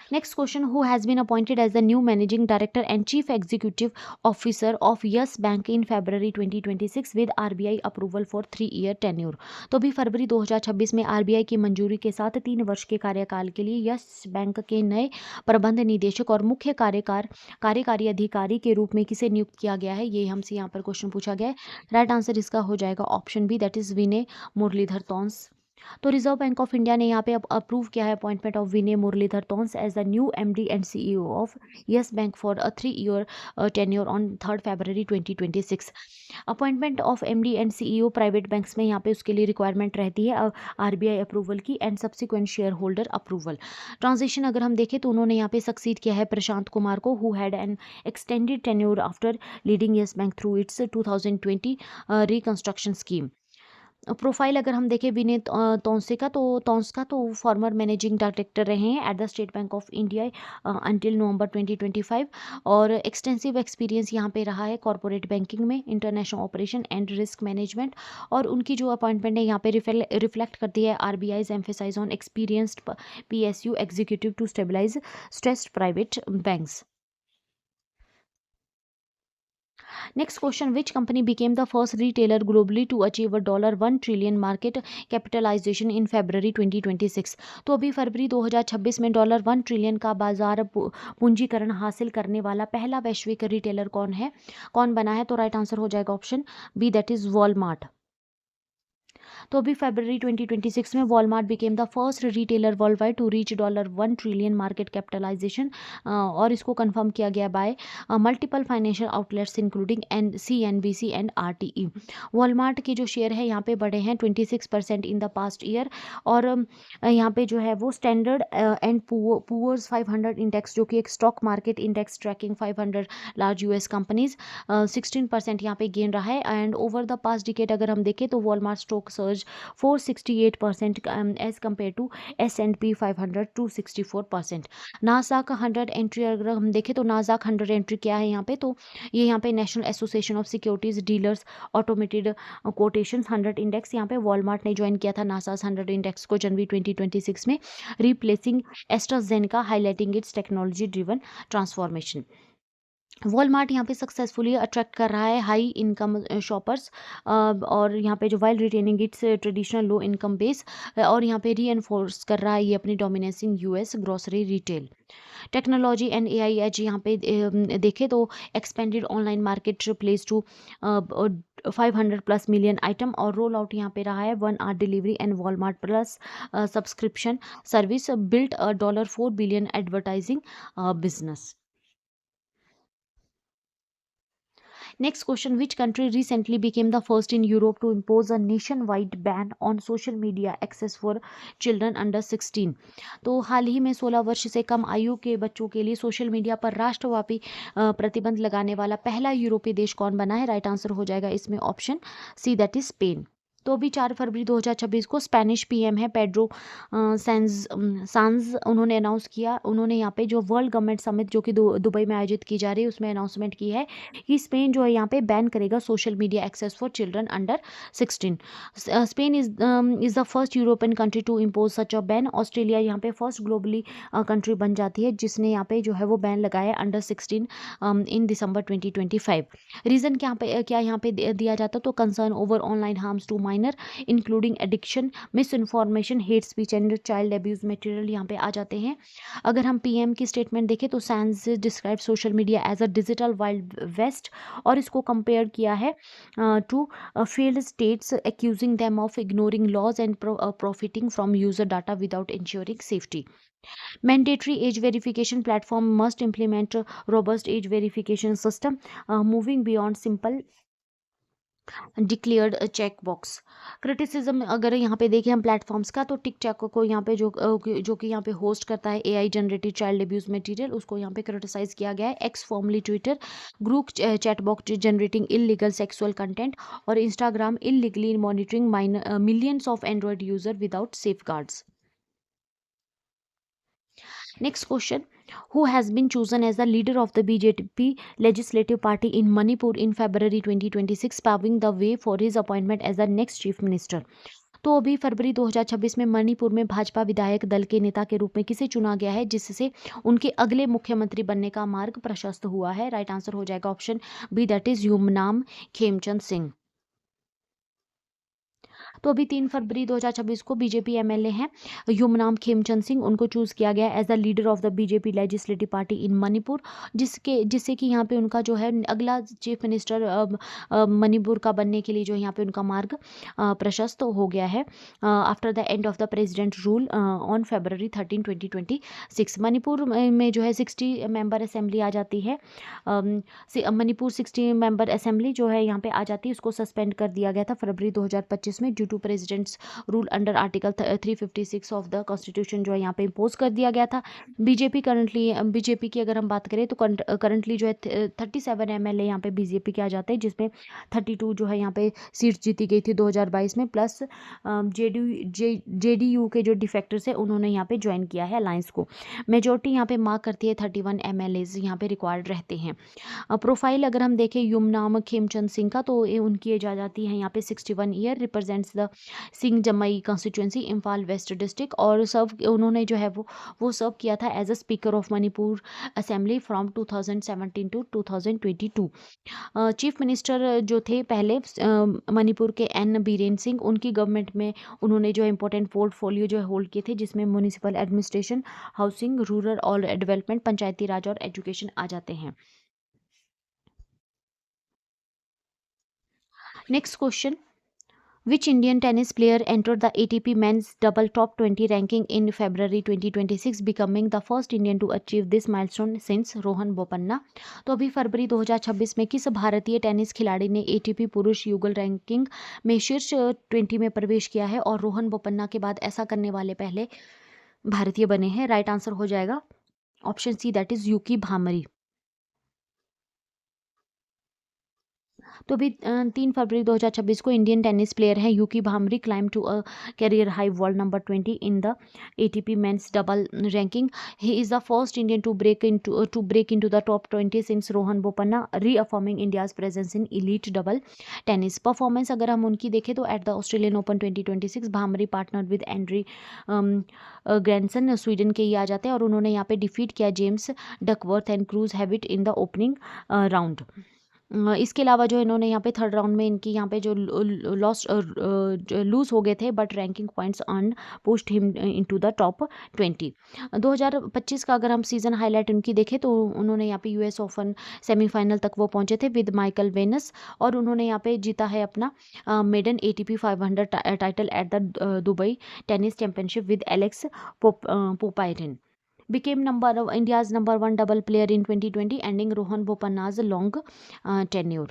Next question, who has been appointed as the new managing director and chief executive officer of Yes Bank in February 2026 with RBI approval for 3-year tenure। तो भी फरवरी 2026 में RBI की मंजूरी के साथ 3 वर्ष के कार्यकाल के लिए यस बैंक के नए प्रबंध निदेशक और मुख्य कार्यकारी अधिकारी के रूप में किसे नियुक्त किया गया है? ये हमसे यहाँ पर क्वेश्चन पूछा गया है। राइट आंसर इसका हो जाएगा ऑप्शन बी, दैट इज विनय मुरलीधर तोंस। तो रिजर्व बैंक ऑफ इंडिया ने यहाँ पे अप्रूव किया है appointment of Vinay Muralidhar Tonse as the new MD and CEO of Yes Bank for a 3-year tenure on 3 February 2026। Appointment of MD and CEO private banks में यहाँ पे उसके लिए रिक्वायरमेंट रहती है आरबीआई अप्रूवल की and subsequent shareholder approval. Transition अगर हम देखें तो उन्होंने यहाँ पे सक्सीड किया है प्रशांत कुमार को, who had an extended tenure after leading yes bank through it's 2020 reconstruction scheme. Profile अगर हम देखें विनय तोंसे का, तो तोंस का तो फॉर्मर मैनेजिंग डायरेक्टर रहे हैं at the State Bank of India until November 2025 और एक्सटेंसिव एक्सपीरियंस यहाँ पे रहा है कॉर्पोरेट बैंकिंग में, international operation and risk management. और उनकी जो अपॉइंटमेंट है यहाँ पे रिफ्लेक्ट करती है RBI's emphasise on experienced PSU executive to stabilise stressed private banks. Next question, which company became the first retailer globally to achieve a $1 trillion market capitalization in February 2026? तो अभी फरवरी 2026 में $1 ट्रिलियन का बाजार पूंजीकरण हासिल करने वाला पहला वैश्विक रिटेलर कौन बना है? तो राइट आंसर हो जाएगा option B, that is Walmart. तो अभी फरवरी 2026 में Walmart became the first retailer world wide to reach $1 trillion market capitalisation और इसको कंफर्म किया गया by multiple financial outlets including CNBC and RTE। Walmart के जो शेयर है यहाँ पे बढ़े हैं 26% इन द पास्ट ईयर और यहाँ पे जो है वो स्टैंडर्ड एंड पुअर्स 500 इंडेक्स, जो कि एक stock market index tracking 500 large US companies, 16% यहाँ पे गेन रहा है। And over the past decade अगर हम देखें तो Walmart stock surge 468% as compared to S&P 500 264%। Nasdaq 100 entry अगर हम देखें तो नाज़ाक 100 एंट्री क्या है यहाँ पे? तो ये यहाँ पे national association of securities dealers automated quotation 100 index, यहाँ पे वॉलमार्ट ने ज्वाइन किया था नासास 100 इंडेक्स को जनवरी 2026 में, replacing AstraZeneca, highlighting it's technology driven transformation. Walmart यहाँ पे सक्सेसफुली अट्रैक्ट कर रहा है हाई इनकम शॉपर्स और यहाँ पे जो while retaining it's traditional low income base और यहाँ पे री एनफोर्स कर रहा है ये अपनी dominance in US grocery retail. Technology and AI edge यहाँ पे देखें तो expanded online market place to 500+ million item और रोल आउट यहाँ पे रहा है 1 hour delivery and Walmart plus subscription service built $4 billion advertising business. Next question, which country recently became the first in Europe to impose a nationwide ban on social media access for children under 16? तो हाल ही में 16 वर्ष से कम आयु के बच्चों के लिए social media पर राष्ट्रव्यापी प्रतिबंध लगाने वाला पहला यूरोपीय देश कौन बना है? राइट आंसर हो जाएगा इसमें option C, that is Spain. तो अभी 4 फरवरी 2026 को स्पेनिश पीएम है पेड्रो सांज, उन्होंने अनाउंस किया, उन्होंने यहाँ पे जो वर्ल्ड गवर्नमेंट समिट जो कि दुबई में आयोजित की जा रही है उसमें अनाउंसमेंट की है कि स्पेन जो है यहाँ पे बैन करेगा social media access for children under 16। Spain is the first European country to impose such a ban. Australia यहाँ पे फर्स्ट ग्लोबली कंट्री बन जाती है जिसने यहाँ पे जो है वो बैन लगाया अंडर 16 इन दिसंबर 2025। रीज़न क्या यहाँ पे दिया जाता तो concern over online harms to minor including addiction, misinformation, hate speech and child abuse material यहाँ पे आ जाते हैं। अगर हम पीएम की स्टेटमेंट देखें तो Sanchez describe social media as a digital wild west और इसको कंपेयर किया है to failed states accusing them of ignoring laws and profiting from user data without ensuring safety. Mandatory age verification platform must implement a robust age verification system, moving beyond simple declared check box. Criticism अगर यहाँ पे देखें हम platforms का तो TikTok को यहाँ पे जो कि यहाँ पे होस्ट करता है AI generated child abuse material, उसको यहाँ पे क्रिटिसाइज किया गया है। X formally Twitter group chat box generating illegal sexual content और Instagram illegally monitoring millions of Android user without safeguards. Next question. Who has been chosen as the leader of the BJP legislative party in Manipur in February 2026, paving the way for his appointment as the next chief minister? तो अभी फरवरी 2026 में मणिपुर में भाजपा विधायक दल के नेता के रूप में किसे चुना गया है जिससे उनके अगले मुख्यमंत्री बनने का मार्ग प्रशस्त हुआ है? राइट आंसर हो जाएगा option B, that is Yumnam Khemchand Singh. तो अभी 3 फरवरी 2026 को बीजेपी एमएलए हैं युमनाम खेमचंद सिंह, उनको चूज किया गया as the leader of the BJP legislative party in Manipur, जिससे कि यहाँ पे उनका जो है अगला चीफ मिनिस्टर मणिपुर का बनने के लिए जो यहाँ पे उनका मार्ग प्रशस्त हो गया है after the end of the president rule on February 13, 2026। Manipur में जो है 60 मेंबर असेंबली आ जाती है। मणिपुर 60 मेंबर असेंबली जो है यहाँ पे आ जाती है, उसको सस्पेंड कर दिया गया था फरवरी 2025 में due to president's rule under article 356 of the constitution जो है यहाँ पे इम्पोज कर दिया गया था। बीजेपी की अगर हम बात करें तो करंटली जो है 37 एमएलए यहाँ पे बीजेपी के आ जाते हैं, जिसमें 32 जो है यहाँ पे सीट जीती गई थी 2022 में, प्लस जेडीयू के जो डिफेक्टर्स है उन्होंने यहाँ पे ज्वाइन किया है अलायंस को। मेजोरिटी यहाँ पे मार्क करती है 31 एमएलएज यहाँ पे रिक्वायर्ड रहते हैं। प्रोफाइल अगर हम देखें युमनाम खेमचंद सिंह का तो उनकी एज आ जाती है यहाँ पे 61 year, represents the Singjamei constituency Imphal west district और उन्होंने जो है वो सर्व किया था as a speaker of Manipur assembly from 2017 to 2022। Chief minister जो थे पहले मणिपुर के एन बीरेन सिंह, उनकी गवर्नमेंट में उन्होंने जो इंपॉर्टेंट पोर्टफोलियो जो है होल्ड किए थे जिसमें म्यूनिसिपल एडमिनिस्ट्रेशन, हाउसिंग, रूरल और डेवलपमेंट, पंचायती राज और एजुकेशन आ जाते हैं। Next question. Which Indian tennis player entered the ATP Men's Double Top 20 ranking in February 2026, becoming the first Indian to achieve this milestone since Rohan Bopanna? तो अभी फरवरी 2026 में किस भारतीय टेनिस खिलाड़ी ने ATP पुरुष युगल रैंकिंग में शीर्ष 20 में प्रवेश किया है और रोहन बोपन्ना के बाद ऐसा करने वाले पहले भारतीय बने हैं? राइट आंसर हो जाएगा option C, that is Yuki Bhambri. तो अभी 3 फरवरी 2026 को इंडियन टेनिस प्लेयर हैं Yuki Bhambri climb to a career high world number 20 in the ATP men's double ranking. He is the first Indian to break into the top 20 since Rohan Bopanna, reaffirming India's presence in elite double tennis. Performance अगर हम उनकी देखें तो at the Australian Open 2026 Bhambri partner with Andre Goransson Sweden के ही आ जाते हैं और उन्होंने यहाँ पे डिफीट किया James Duckworth and cruise habit in the opening round. इसके अलावा जो इन्होंने यहाँ पे थर्ड राउंड में इनकी यहाँ पे जो लूज हो गए थे but ranking points earn pushed him into the top 20। 2025 का अगर हम सीजन हाईलाइट उनकी देखें तो उन्होंने यहाँ पे US ओपन सेमीफाइनल तक वो पहुंचे थे विद माइकल वेनस और उन्होंने यहाँ पे जीता है अपना maiden ATP 500 title at the Dubai tennis championship with Alex Popyrin. became India's number 1 double player in 2020, ending Rohan Bopanna's long tenure.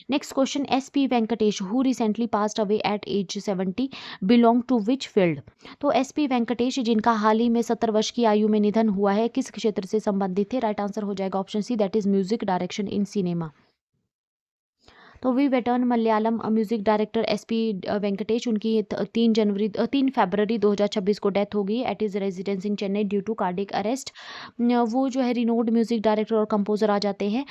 Next question. SP Venkatesh, who recently passed away at age 70, belong to which field? तो SP Venkatesh जिनका हाल ही में 70 वर्ष की आयु में निधन हुआ है किस क्षेत्र से संबंधित थे? राइट आंसर हो जाएगा option C, that is music direction in cinema. तो वी veteran Malayalam music director SP Venkatesh, उनकी 3 फरवरी 2026 को डेथ हो गई at his residence in Chennai due to cardiac arrest. वो जो है रिनोड म्यूजिक डायरेक्टर और कंपोजर आ जाते हैं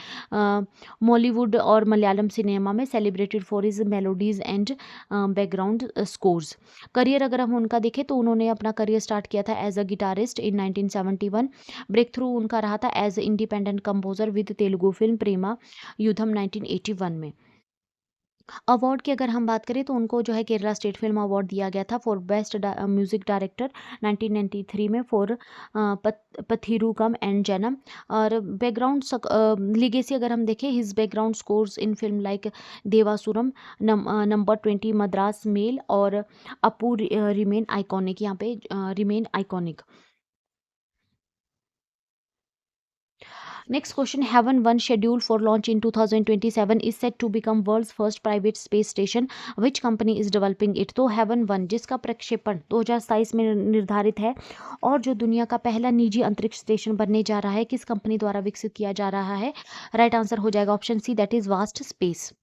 बॉलीवुड और मलयालम सिनेमा में, celebrated for his melodies and background scores. Career अगर हम उनका देखें तो उन्होंने अपना करियर स्टार्ट किया था as a guitarist in 1971। Break through उनका रहा था as independent composer with Telugu film Prema Yuddham 1981 में। अवार्ड की अगर हम बात करें तो उनको जो है केरला स्टेट फिल्म अवार्ड दिया गया था फॉर बेस्ट म्यूजिक डायरेक्टर 1993 में फॉर पथिरुकम एंड जन्म। और बैकग्राउंड लिगेसी अगर हम देखें, his background scores in film like Devasuram, number 20 Madras mail और अपू रिमेन आइकॉनिक, यहाँ पे remain iconic. Next question, Heaven 1 scheduled for launch in 2027 is set to become world's first private space station. Which company is developing it? तो Heaven 1 जिसका प्रक्षेपण 2027 में निर्धारित है और जो दुनिया का पहला निजी अंतरिक्ष स्टेशन बनने जा रहा है, किस कंपनी द्वारा विकसित किया जा रहा है? राइट आंसर हो जाएगा option C, that is Vast Space.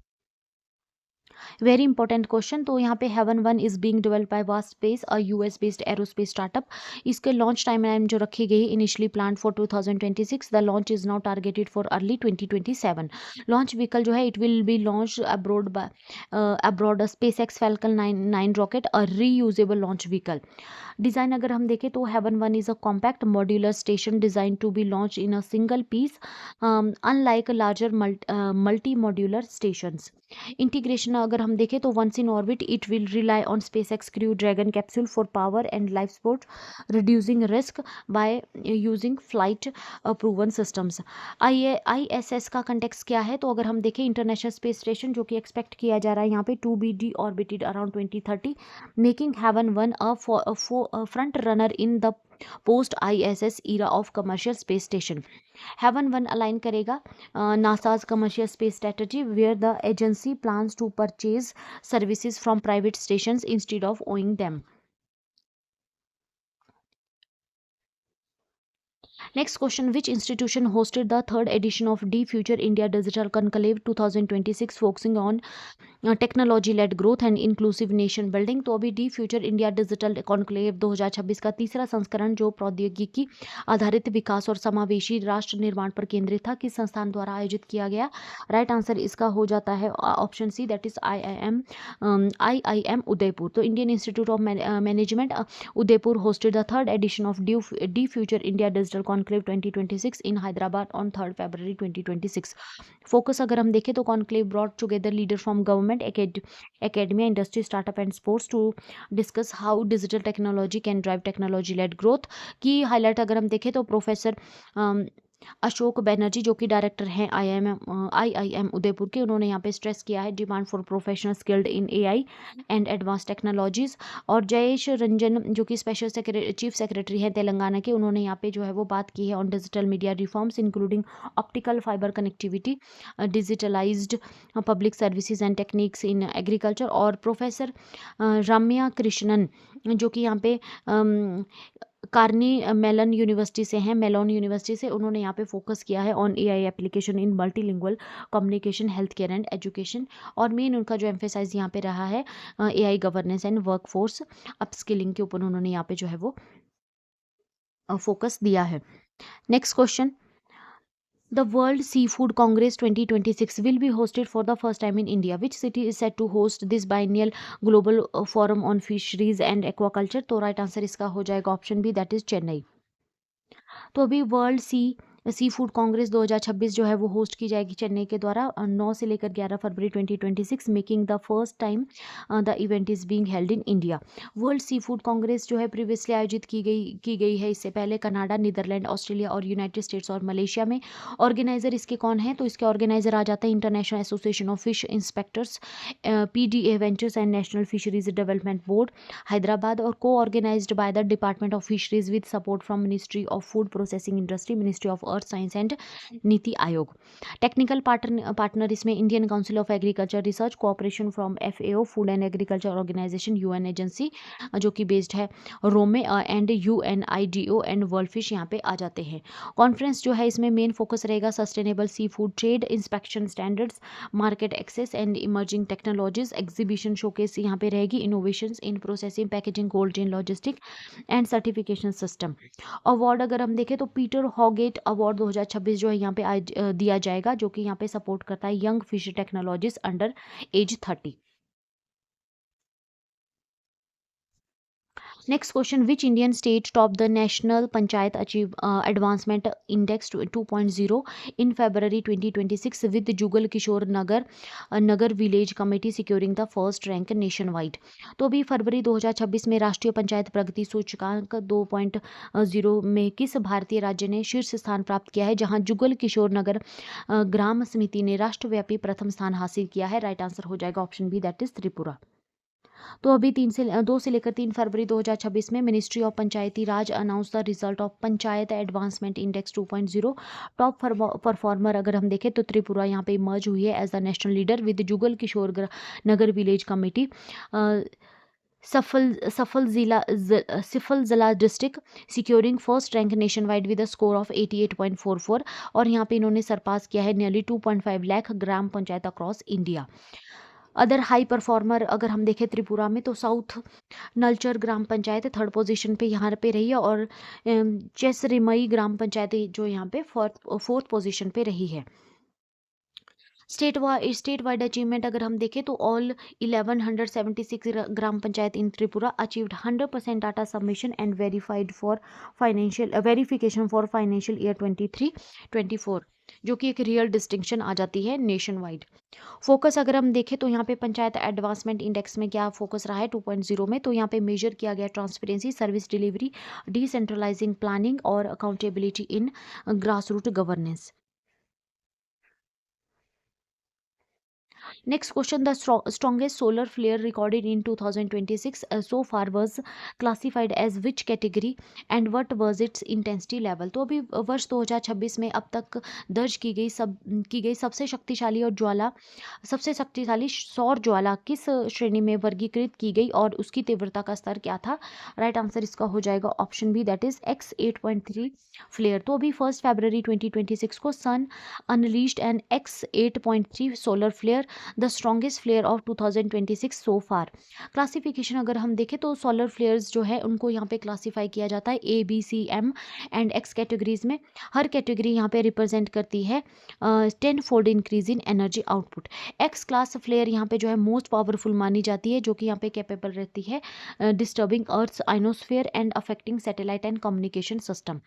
Very important question. तो यहाँ पे Haven 1 is being developed by Vast Space, a US based aerospace startup. इसके लॉन्च टाइम लाइन जो रखी गई, initially plan for 2026, the launch is now targeted for early 2027। Launch vehicle जो है it will be launch abroad SpaceX Falcon 9 rocket, a reusable launch vehicle. Design अगर हम देखें तो Haven 1 is a compact modular station design to be launch in a single piece, unlike larger multi modular stations. Integration अगर हम देखें तो once in orbit it will rely on SpaceX crew Dragon capsule for power and life support, reducing risk by using flight proven systems. ISS का context क्या है? तो अगर हम देखें इंटरनेशनल स्पेस स्टेशन जो कि एक्सपेक्ट किया जा रहा है यहाँ पे to be deorbited around 2030, making Haven 1 a front runner in the post ISS era of commercial space station. Haven 1 अलाइन करेगा NASA's commercial space strategy where the agency plans to purchase services from private stations instead of owing them. Next question, which institution hosted the third edition of D Future India Digital Conclave 2026 focusing on technology led growth and inclusive nation building? तो अभी D future India digital conclave 2026 का तीसरा संस्करण जो प्रौद्योगिकी आधारित विकास और समावेशी राष्ट्र निर्माण पर केंद्रित था, किस संस्थान द्वारा आयोजित किया गया? राइट आंसर इसका हो जाता है option C, that is IIM Udaipur. तो Indian Institute of Management Udaipur hosted the third edition of D Future India Digital Conclave 2026 in Hyderabad on 3rd February 2026. Focus अगर हम देखें तो conclave brought together leader from government, academia, industry, startup and sports to discuss how digital technology can drive technology led growth। की highlight अगर हम देखें तो professor Ashok Banerjee जो कि डायरेक्टर हैं IIM उदयपुर के, उन्होंने यहाँ पे स्ट्रेस किया है demand for professional skilled in AI and advance technologies. और जयेश रंजन जो कि स्पेशल चीफ सेक्रेटरी हैं तेलंगाना के, उन्होंने यहाँ पे जो है वो बात की है on digital media reforms including optical fibre connectivity, digitalised public services and techniques in agriculture. और प्रोफेसर रम्या कृष्णन जो कि यहाँ पे कार्नी मेलन यूनिवर्सिटी से हैं, मेलोन यूनिवर्सिटी से, उन्होंने यहाँ पे फोकस किया है on AI application in multilingual communication, health care and education. और मेन उनका जो एम्फेसाइज यहाँ पे रहा है AI governance and workforce upskilling के ऊपर उन्होंने यहाँ पे जो है वो फोकस दिया है। Next question, The World Seafood Congress 2026 will be hosted for the first time in India. Which city is set to host this biennial global forum on fisheries and aquaculture? तो राइट आंसर इसका हो जाएगा option B, that is Chennai. तो अभी world sea food Congress 2026 जो है वो host की जाएगी चेन्नई के द्वारा 9 से लेकर 11 फरवरी 2026, making the first time the event is being held in India. World sea food congress जो है प्रीवियसली आयोजित की गई है इससे पहले कनाडा, नीदरलैंड, ऑस्ट्रेलिया और यूनाइटेड स्टेट्स और मलेशिया में। ऑर्गेनाइजर इसके कौन है? तो इसके ऑर्गेनाइजर आ जाते हैं international association of fish inspectors, PDA ventures and national fisheries development board Hyderabad, और coorganised by the department of fisheries with support from ministry of food processing industry, ministry of earth science and NITI Aayog. Technical partner इसमें Indian council of agriculture research, cooperation from FAO, food and agriculture organisation, UN agency जो कि based है Rome में, and UNIDO and world fish यहाँ पे आ जाते हैं। कॉन्फ्रेंस जो है इसमें मेन फोकस रहेगा sustainable sea food trade, inspection standards, market access and emerging technologies. Exhibition showcase यहाँ पे रहेगी, innovations in processing, packaging, cold chain, logistic and certification system. Award अगर हम देखें तो पीटर हॉगेट अवार्ड 2026 जो है यहाँ पे दिया जाएगा, जो कि यहाँ पे सपोर्ट करता है young fish technologies under as 30। Next question, which Indian state topped the National Panchayat Achieve Advancement Index 2.0 in February 2026 with Jugal Kishore Nagar Village Committee securing the first rank nationwide। तो अभी फरवरी 2026 में राष्ट्रीय पंचायत प्रगति सूचकांक 2.0 में किस भारतीय राज्य ने शीर्ष स्थान प्राप्त किया है, जहां जुगल किशोर नगर ग्राम समिति ने राष्ट्रव्यापी प्रथम स्थान हासिल किया है। राइट आंसर हो जाएगा option B, that is Tripura. तो अभी 2 से लेकर 3 फरवरी 2026 में ministry of Panchayati Raj announce the result of Panchayat advancement index 2.0। Top performer अगर हम देखें तो त्रिपुरा यहाँ पे इमर्ज हुई है as the national leader with Jugal Kishore Nagar village committee. Sepahijala district securing first rank nationwide with a score of 88.44, और यहाँ पे इन्होंने सरपास किया है nearly 2.5 lakh gram panchayat across India. Other high performer अगर हम देखें त्रिपुरा में तो south Nalchar gram panchayat third position पे यहाँ पे रही है, और चेसरिमई ग्राम पंचायत जो यहाँ पे फोर्थ पोजीशन पे रही है। स्टेट वाइड अचीवमेंट अगर हम देखें तो all 1176 gram panchayat in Tripura achieved 100% data submission and verification for financial year 23-24, जो कि एक रियल डिस्टिंक्शन आ जाती है नेशन वाइड। फोकस अगर हम देखें तो यहाँ पे पंचायत एडवांसमेंट इंडेक्स में क्या फोकस रहा है 2.0 में, तो यहाँ पे मेजर किया गया transparency, service delivery, decentralising planning और accountability in grass root governance. Next question, the strongest solar flare recorded in 2026 so far was classified as which category and what was its intensity level। तो अभी वर्ष 2026 में अब तक दर्ज की गई सबसे शक्तिशाली सौर ज्वाला किस श्रेणी में वर्गीकृत की गई और उसकी तीव्रता का स्तर क्या था। राइट आंसर इसका हो जाएगा option B, that is X8.3 flare. तो अभी 1 फरवरी 2026 को sun unleashed an X8.3 solar flare, the strongest flare of 2026 so far. Classification अगर हम देखें तो सोलर फ्लेयर्स जो है उनको यहाँ पे क्लासीफाई किया जाता है A, B, C, M and X categories में। हर कैटेगरी यहाँ पे रिप्रेजेंट करती है 10 fold increase in energy output. X class flare यहाँ पे जो है मोस्ट पावरफुल मानी जाती है, जो कि यहाँ पे कैपेबल रहती है disturbing earth's ionosphere and affecting satellite and communication system.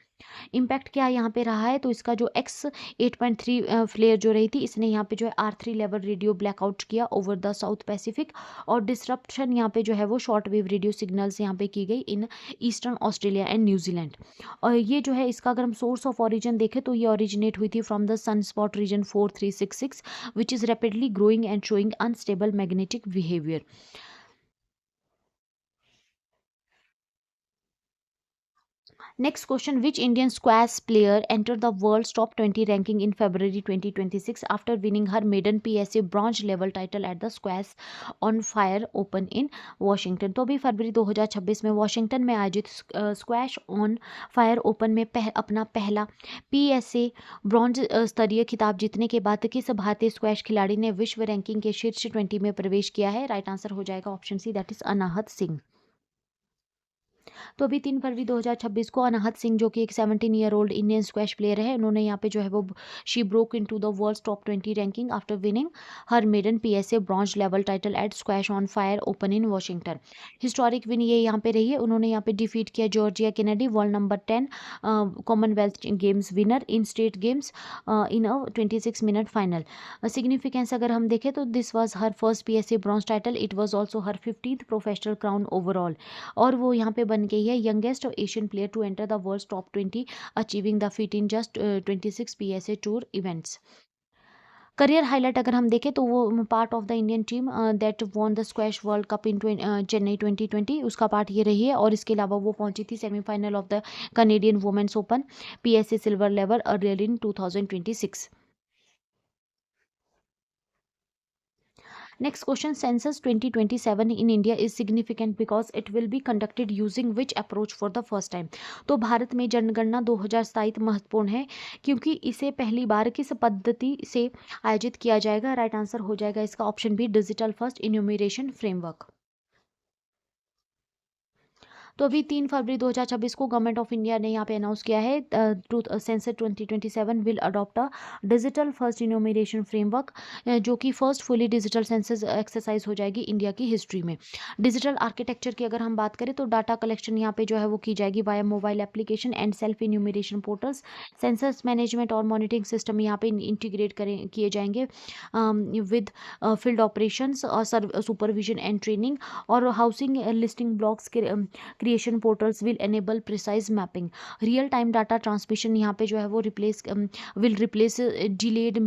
Impact क्या यहाँ पे रहा है, तो इसका जो X8.3 फ्लेयर जो रही थी, इसने यहाँ पे जो है R3 लेवल रेडियो ब्लैकआउट किया ओवर द साउथ पैसिफिक, और डिसरप्शन यहाँ पे जो है वो शॉर्ट वेव रेडियो सिग्नल्स यहाँ पे की गई in eastern Australia and New Zealand. और ये जो है इसका अगर हम सोर्स ऑफ ओरिजिन देखें तो ये ओरिजिनेट हुई थी from the sun spot region 4366 which is rapidly growing and showing unstable magnetic behaviour. Next question, which Indian squash player entered the world's top 20 ranking in February 2026 after winning her maiden PSA bronze level title at the Squash on Fire Open in Washington। तो अभी फरवरी 2026 में Washington में आयोजित squash on fire open में अपना पहला PSA bronze स्तरीय खिताब जीतने के बाद किस भारतीय स्क्वैश खिलाड़ी ने विश्व रैंकिंग के शीर्ष 20 में प्रवेश किया है। राइट आंसर हो जाएगा option C, that is Anahat Singh. तो अभी 3 फरवरी 2026 को अनाहत सिंह जो कि एक 17 year old Indian squash player है, उन्होंने यहाँ पे जो है वो she broke into the world's top 20 ranking after winning her maiden PSA bronze level title at squash on fire open in Washington. Historic win ये यहाँ पे रही है, उन्होंने यहाँ पे डिफीट किया Georgia Kennedy, world number 10 Commonwealth Games winner in state games in a 26 minute final. Significance अगर हम देखें तो this was her first PSA bronze title, it was also her 50th professional crown overall, और वो यहाँ पे बन गई है youngest Asian player to enter the world's top 20 achieving the feat in just 26 PSA tour events. Career highlight अगर हम देखें तो वो part of the Indian team that won the squash world cup in Chennai 2020, उसका पार्ट ये रही है। और इसके अलावा वो पहुंची थी semifinal of the Canadian women's open PSA silver level earlier in 2026। Next question, census 2027 in India is significant because it will be conducted using which approach for the first time? तो भारत में जनगणना 2027 महत्वपूर्ण है क्योंकि इसे पहली बार किस पद्धति से आयोजित किया जाएगा? राइट आंसर हो जाएगा इसका option B, digital first enumeration framework. तो अभी 3 फरवरी 2026 को गवर्नमेंट ऑफ इंडिया ने यहाँ पे अनाउंस किया है census 2027 will adopt a digital first enumeration framework, जो कि first fully digital census exercise हो जाएगी इंडिया की हिस्ट्री में। डिजिटल आर्किटेक्चर की अगर हम बात करें तो डाटा कलेक्शन यहाँ पे जो है वो की जाएगी via mobile application and self enumeration portals. Census management और मॉनिटरिंग सिस्टम यहाँ पे इंटीग्रेट करें किए जाएंगे विद फील्ड ऑपरेशंस और सुपरविजन एंड ट्रेनिंग। और हाउसिंग लिस्टिंग ब्लॉक्स के creation portals will enable precise mapping. Real time data transmission यहाँ पे जो है वो विल रिप्लेस डिलेड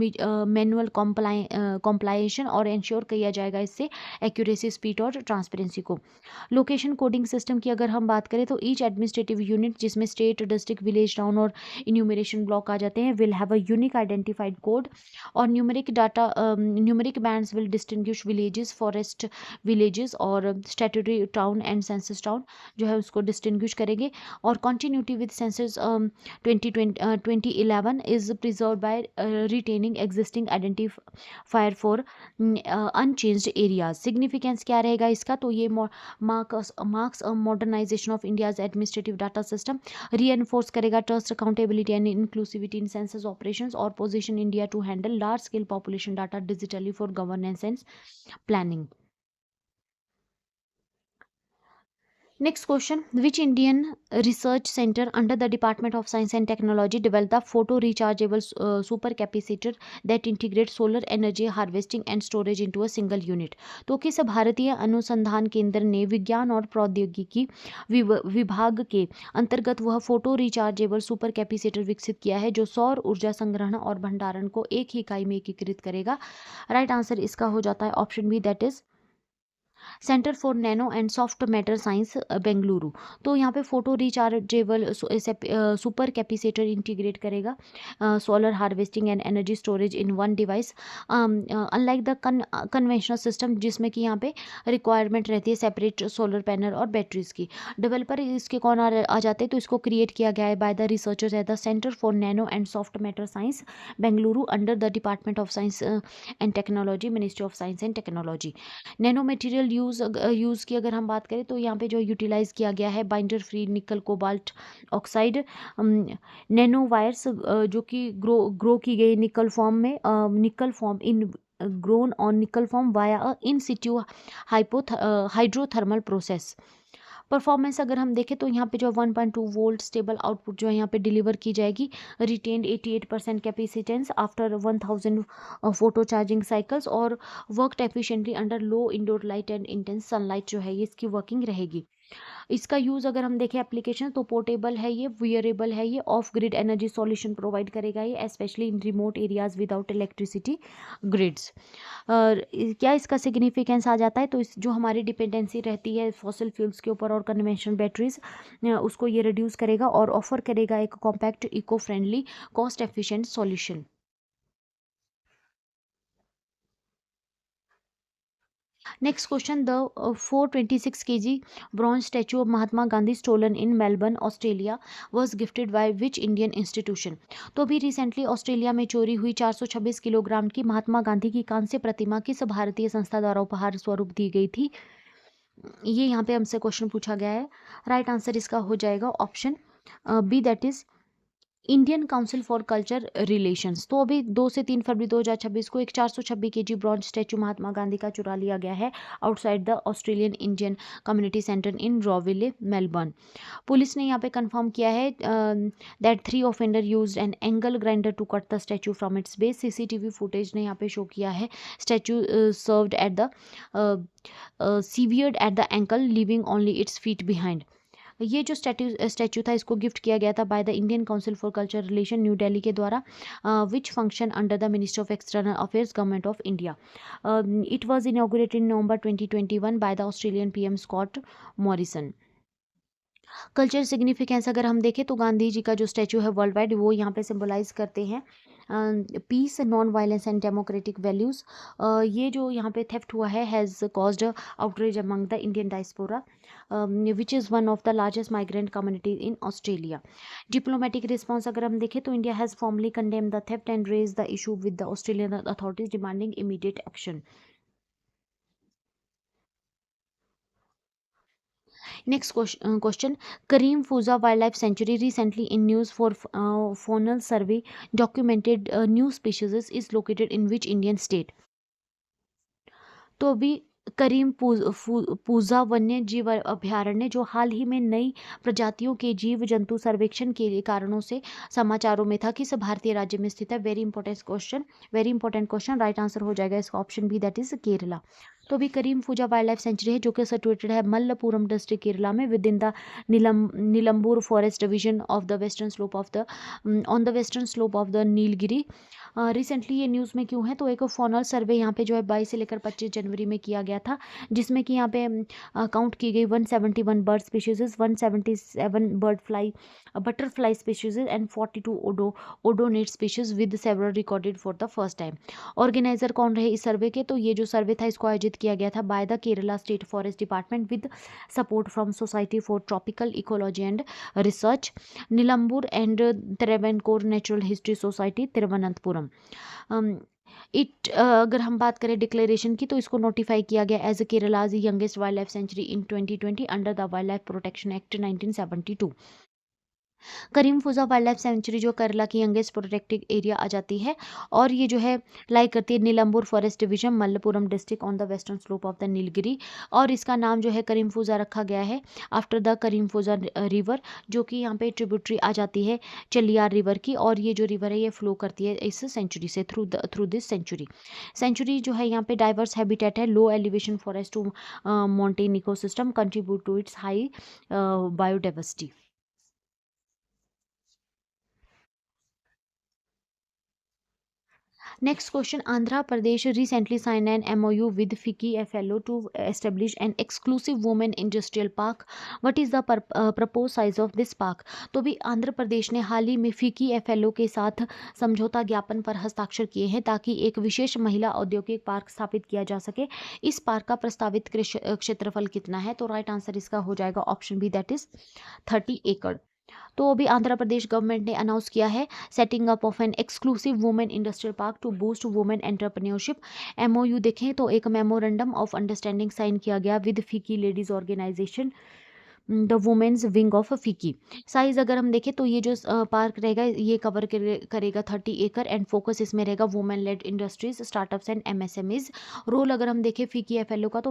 मैनुअल कॉम्प्लाइजेशन और इंश्योर किया जाएगा इससे एक्यूरेसी, स्पीड और ट्रांसपेरेंसी को। लोकेशन कोडिंग सिस्टम की अगर हम बात करें तो ईच एडमिनिस्ट्रेटिव यूनिट जिसमें स्टेट, डिस्ट्रिक्ट, विलेज, टाउन और इन्यूमरेशन ब्लॉक आ जाते हैं will have a unique identified code. और numeric bands will distinguish villages, forest villages और statutory town and census town जो है उसको डिस्टिंग्विश करेंगे। और continuity with census 2011 is preserve by retaining existing identifier for unchanged areas. Significance क्या रहेगा इसका? तो ये marks modernisation of India's administrative data system, रीएनफोर्स करेगा trust, accountability and inclusivity in census operations और position India to handle large scale population data digitally for governance and planning. Next question, which Indian research center under the Department of Science and Technology developed the photo rechargeable supercapacitor that integrates solar energy harvesting and storage into a single unit? तो किस भारतीय अनुसंधान केंद्र ने विज्ञान और प्रौद्योगिकी विभाग के अंतर्गत वह फोटो रिचार्जेबल सुपर कैपेसिटर विकसित किया है जो सौर ऊर्जा संग्रहण और भंडारण को एक ही इकाई में एकीकृत करेगा? राइट आंसर इसका हो जाता है option B, that is centre for nano and soft matter science Bengaluru. तो यहाँ पे photo rechargeable super capacitor integrate करेगा solar harvesting and energy storage in one device, unlike the conventional system जिसमें कि यहाँ पे रिक्वायरमेंट रहती है सेपरेट सोलर पैनल और बैटरीज की। डेवलपर इसके कौन आ जाते हैं? तो इसको क्रिएट किया गया है by the researchers at the centre for nano and soft matter science Bengaluru under the department of science and technology, ministry of science and technology. Nano material use की अगर हम बात करें तो यहाँ पे जो यूटिलाइज किया गया है binder free nickel cobalt oxide nano wires जो कि ग्रो की गई निकल फॉर्म में, निकल फॉर्म इन ग्रोन ऑन निकल फॉर्म वाया इन सिटू हाइड्रोथर्मल प्रोसेस। परफॉर्मेंस अगर हम देखें तो यहाँ पे जो 1.2 वोल्ट स्टेबल आउटपुट जो है यहाँ पे डिलीवर की जाएगी, retained 88% capacitance after 1000 photo charging cycles और worked efficiently under low indoor light and intense sunlight जो है ये इसकी वर्किंग रहेगी। इसका यूज़ अगर हम देखें एप्लीकेशन तो पोर्टेबल है ये, वियरेबल है ये, of grid energy solution provide करेगा ये specially in remote areas without electricity grids. क्या इसका सिग्निफिकेंस आ जाता है? तो इस जो हमारी डिपेंडेंसी रहती है फॉसिल फ्यूल्स के ऊपर और कन्वेंशनल बैटरीज उसको ये रिड्यूस करेगा और ऑफर करेगा एक compact, eco friendly, cost efficient solution. Next question, the 426 kg bronze statue of Mahatma Gandhi stolen in Melbourne, Australia was gifted by which Indian institution? तो अभी रिसेंटली ऑस्ट्रेलिया में चोरी हुई 426 किलोग्राम की महात्मा गांधी की कांस्य प्रतिमा किस भारतीय संस्था द्वारा उपहार स्वरूप दी गई थी? ये यहाँ पे हमसे क्वेश्चन पूछा गया है। राइट आंसर इसका हो जाएगा option B, that is Indian Council for Culture Relations. तो अभी 2 से 3 फरवरी 2026 को एक 426 KG bronze statue Mahatma Gandhi का चुरा लिया गया है outside the Australian Indian community centre in Rowville, Melbourne. Police ने यहाँ पे कंफर्म किया है that 3 offender used an angle grinder to cut the statue from its base. CCTV footage ने यहाँ पे शो किया है statue served at the severed at the ankle leaving only its feet behind. ये जो स्टैच्यू था इसको गिफ्ट किया गया था by the Indian Council for Culture Relation New Delhi के द्वारा, which function under the ministry of External Affairs Government of India. It was inaugurated in November 2021 by the Australian PM Scott Morrison. Culture significance अगर हम देखें तो गांधी जी का जो statue है world wide वो यहाँ पे सिंबलाइज करते हैं peace, non violence and democratic values. ये जो यहाँ पे थेफ्ट हुआ है has caused outrage among the Indian diaspora which is one of the largest migrant community in Australia. Diplomatic response अगर हम देखें तो India has formally condemn the theft and raise the issue with the Australian authorities demanding immediate action. Next question. Kareem Fauza Wildlife Sanctuary recently in news for faunal survey documented new species is located in which Indian state? तो अभी करीम पूजा वन्य जीव अभयारण्य जो हाल ही में नई प्रजातियों के जीव जंतु सर्वेक्षण के कारणों से समाचारों में था, किस भारतीय राज्य में स्थित है? Very important question. Right answer हो जाएगा इसका option B, that is Kerala. तो अभी Karimpuzha wildlife sanctuary है जो कि सिचुएटेड है मल्लपुरम डिस्ट्रिक्ट केरला में within the Nilambur forest division of the western slope of the on the western slope of the Nilgiri. Recently ये न्यूज़ में क्यों है? तो एक फॉनल सर्वे यहाँ पे जो है 22 से लेकर 25 जनवरी में किया गया था, जिसमें कि यहाँ पे काउंट की गई 171 bird species, 177 butterfly species and 42 odonate species with several recorded for the first time. Organiser कौन रहे इस सर्वे के? तो ये जो सर्वे था इसको आयोजित किया गया था by the Kerala state forest department with support from society for tropical ecology and research, Nilambur and Travancore natural history society Thiruvananthapuram. अगर हम बात करें डिक्लेरेशन की तो इसको नोटिफाई किया गया as Kerala's youngest wildlife sanctuary in 2020 under the wildlife protection act 1972. Karimpuzha wildlife sanctuary जो केरला की यंगेस्ट प्रोटेक्टेड एरिया आ जाती है और ये जो है लाई करती है Nilambur forest division Malappuram district on the western slope of the Nilgiri. और इसका नाम जो है करीम फूजा रखा गया है आफ्टर द करीम फूजा रिवर जो कि यहाँ पे ट्रिब्यूटरी आ जाती है चलियार रिवर की, और ये जो रिवर है ये फ्लो करती है इस सेंचुरी से थ्रू दिस सेंचुरी जो है यहाँ पे डाइवर्स हैबिटेट है, low elevation forest to mountain ecosystem contribute to its high biodiversity. Next question. Andhra Pradesh recently signed an MOU with FICCI FLO to establish an exclusive women industrial park. What is the proposed size of this park? तो भी आंध्र प्रदेश ने हाल ही में FICCI FLO के साथ समझौता ज्ञापन पर हस्ताक्षर किए हैं ताकि एक विशेष महिला औद्योगिक पार्क स्थापित किया जा सके. इस पार्क का प्रस्तावित क्षेत्रफल कितना है? तो राइट आंसर इसका हो जाएगा ऑप्शन बी, दैट इज 30 एकड़. तो अभी आंध्र प्रदेश गवर्नमेंट ने अनाउंस किया है setting up of an exclusive women industrial park to boost women entrepreneurship. MOU देखें तो एक मेमोरेंडम ऑफ अंडरस्टैंडिंग साइन किया गया with FICCI ladies organisation the women's wing of FICCI. Size अगर हम देखें तो ये जो पार्क रहेगा ये कवर करेगा 30 एकड़ एंड फोकस इसमें रहेगा women led industries, startups and MSMEs. Role अगर हम देखें फीकी एफएलओ का तो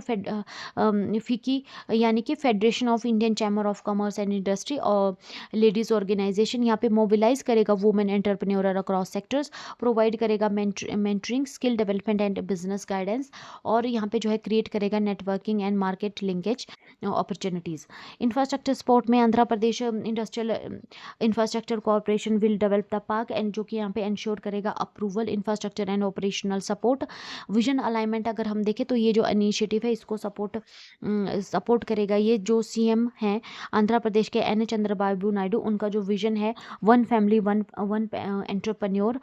फीकी यानी कि federation of Indian chamber of commerce and industry और लेडीज़ ऑर्गेनाइजेशन यहाँ पे मोबिलाइज करेगा women entrepreneur across sectors, provide करेगा mentoring, skill development and business guidance, और यहाँ पे जो है क्रिएट करेगा networking and market linkage opportunities. Infrastructure support में Andhra Pradesh industrial infrastructure corporation will develop the park and जो कि यहाँ पे इंश्योर करेगा approval, infrastructure and operational support. Vision alignment अगर हम देखें तो ये जो इनिशिएटिव है इसको सपोर्ट करेगा ये जो सीएम हैं आंध्र प्रदेश के एन चंद्रबाबू नायडू, उनका जो विजन है one family one entrepreneur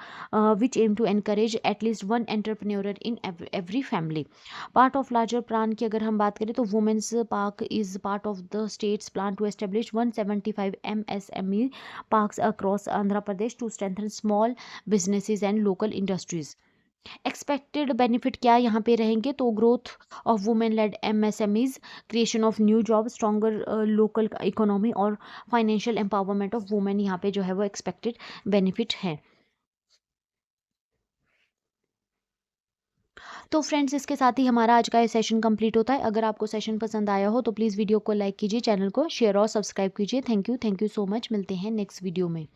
which aim to encourage at least one entrepreneur in every family. Part of larger plan की अगर हम बात करें तो women's park is part of the state's plan to establish 175 MSME parks across Andhra Pradesh to strengthen small businesses and local industries. Expected benefit क्या यहाँ पे रहेंगे? तो growth of women lead MSMEs, creation of new job, stronger local economy और financial empowerment of women यहाँ पे जो है वो एक्सपेक्टेड बेनिफिट है. तो फ्रेंड्स इसके साथ ही हमारा आज का ये सेशन कंप्लीट होता है. अगर आपको सेशन पसंद आया हो तो प्लीज़ वीडियो को लाइक कीजिए, चैनल को शेयर और सब्सक्राइब कीजिए. Thank you so much. मिलते हैं नेक्स्ट वीडियो में.